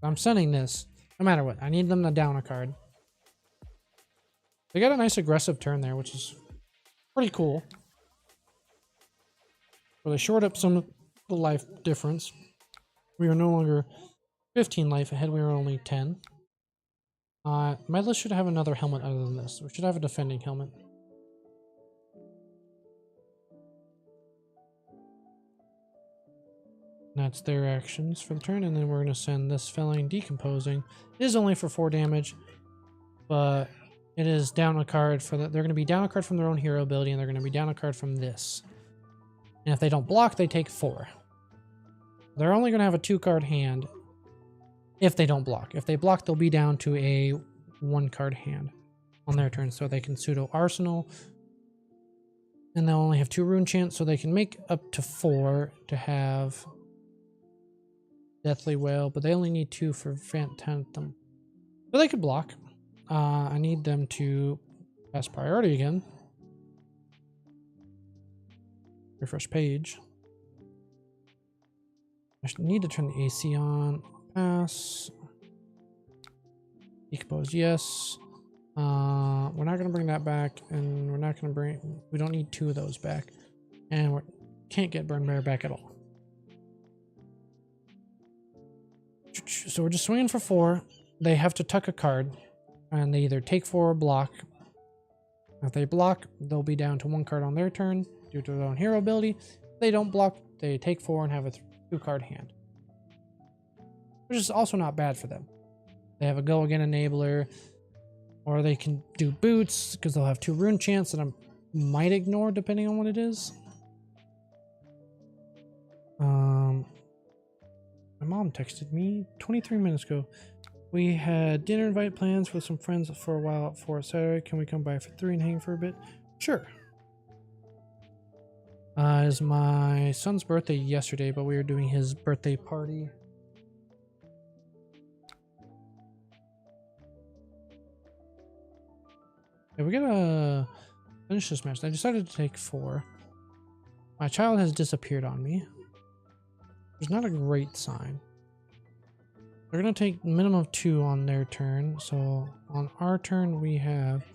I'm sending this. No matter what. I need them to down a card. They got a nice aggressive turn there, which is pretty cool. So they short up some of the life difference. We are no longer 15 life ahead. We are only 10. My list should have another helmet other than this. We should have a defending helmet. That's their actions for the turn, and then we're going to send this felling decomposing. It is only for 4 damage, but it is down a card for that. They're going to be down a card from their own hero ability, and they're going to be down a card from this. And if they don't block, they take 4. They're only going to have a 2-card hand if they don't block. If they block, they'll be down to a 1-card hand on their turn, so they can pseudo arsenal. And they'll only have 2 rune chants, so they can make up to 4 to have Deathly Wail, but they only need 2 for Phantom. So they could block. I need them to pass priority again. Refresh page. I need to turn the AC on. Pass. Decompose, yes. We're not going to bring that back, and we're not going to bring... We don't need 2 of those back. And we can't get Burn Bear back at all. So we're just swinging for 4. They have to tuck a card, and they either take 4 or block. If they block, they'll be down to 1 card on their turn due to their own hero ability. If they don't block, they take 4 and have a 2-card hand, which is also not bad for them. They have a go again enabler, or they can do boots because they'll have 2 rune chants that I might ignore depending on what it is. My mom texted me 23 minutes ago. We had dinner invite plans with some friends for a while at 4 Saturday. Can we come by for 3 and hang for a bit? Sure. It was my son's birthday yesterday, but we were doing his birthday party. Yeah, we gotta finish this match. I decided to take 4. My child has disappeared on me. It's not a great sign. They're gonna take a minimum of 2 on their turn. So on our turn, we have...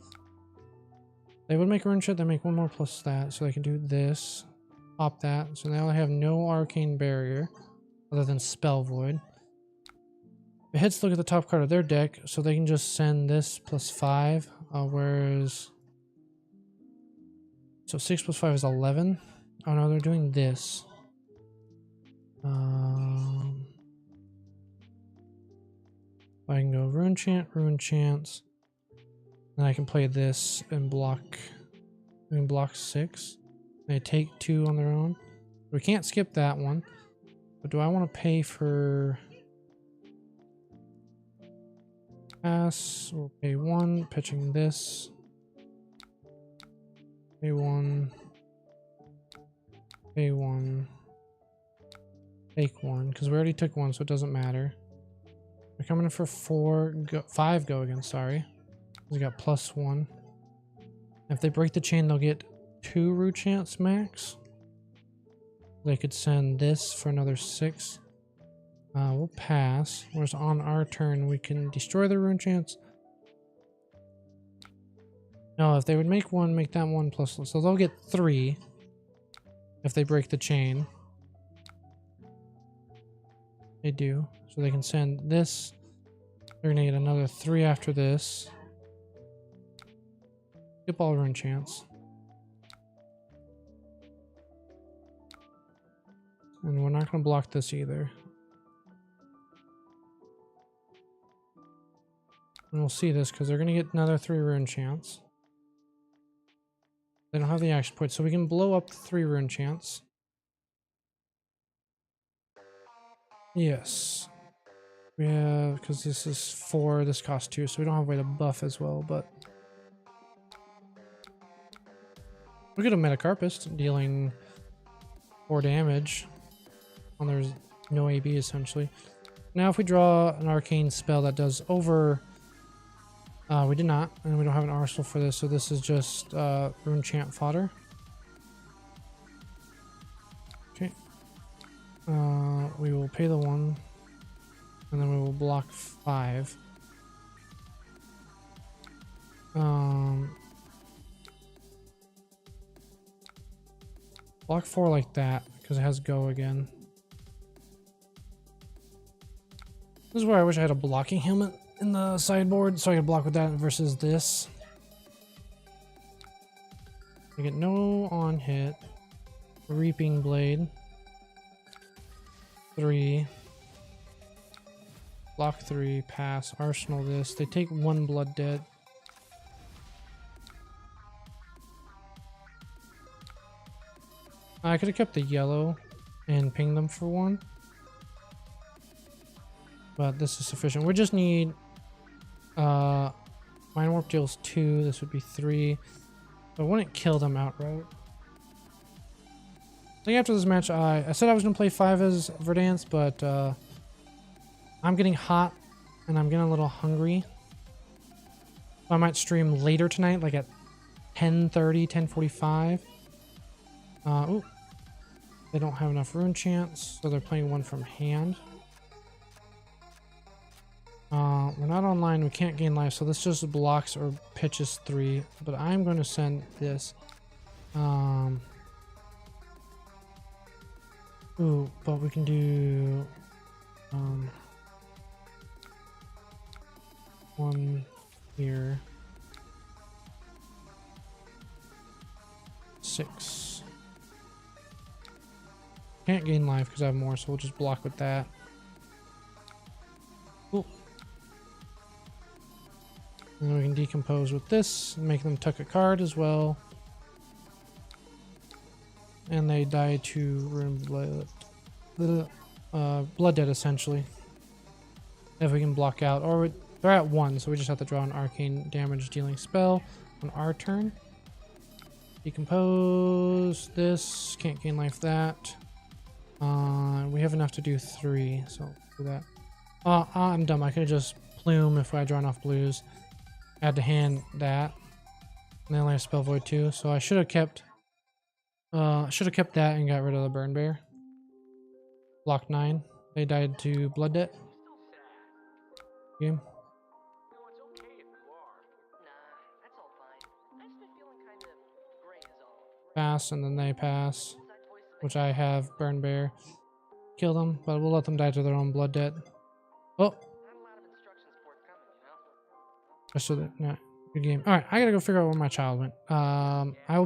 They would make a rune shot. They make 1 more plus that, so they can do this. Pop that. So now they have no arcane barrier other than Spell Void. The hits look at the top card of their deck, so they can just send this plus 5. Whereas... So 6 plus 5 is 11. Oh no, they're doing this. I can go rune chants. Then I can play this and block. I can block 6. They take 2 on their own. We can't skip that one. But do I want to pay for pass? We'll pay 1, pitching this. Pay 1. Pay 1. Take 1, because we already took 1, so it doesn't matter. We're coming in for 5 go again, sorry. We got +1. If they break the chain, they'll get 2 rune chance max. They could send this for another 6. We'll pass. Whereas on our turn, we can destroy the rune chance. No, if they would make one, make that one plus. So they'll get 3 if they break the chain. They do. So they can send this. They're going to get another 3 after this. Skip all rune chance. And we're not going to block this either. And we'll see this because they're going to get another 3 rune chance. They don't have the action point, so we can blow up the 3 rune chance. Yes. We have, because this is 4, this costs 2, so we don't have a way to buff as well, but... Look at a Metacarpist dealing 4 damage. And there's no AB essentially. Now if we draw an arcane spell that does over... we did not, and we don't have an arsenal for this, so this is just rune chant fodder. Okay. We will pay the 1, and then we will block 5. Block 4 like that, because it has go again. This is where I wish I had a blocking helmet in the sideboard so I could block with that versus this. I get no on hit. Reaping Blade. 3. Block 3. Pass. Arsenal this. They take 1 Blood Debt. I could have kept the yellow and pinged them for 1. But this is sufficient. We just need Mind Warp deals 2. This would be 3. But I wouldn't kill them outright. I think after this match, I said I was going to play 5 as Verdansk, but I'm getting hot and I'm getting a little hungry. So I might stream later tonight, like at 10:30, 10:45. Ooh. They don't have enough rune chance, so they're playing 1 from hand. We're not online, we can't gain life, so this just blocks or pitches 3. But I'm going to send this. Ooh, but we can do 1 here. 6. Can't gain life because I have more, so we'll just block with that. Ooh. And then we can decompose with this and make them tuck a card as well. And they die to rune blood debt essentially. If we can block out, or they're at 1, so we just have to draw an arcane damage dealing spell on our turn. Decompose this, can't gain life that. We have enough to do 3, so do that. I'm dumb. I could have just plume if I had drawn off blues. I had to hand that. And then I have spell void too, so I should have kept that and got rid of the burn bear. Block 9. They died to blood debt. Game. Pass, and then they pass, which I have burn bear. Kill them, but we'll let them die to their own blood debt. Oh. So that, no, good game. All right, I gotta go figure out where my child went. I will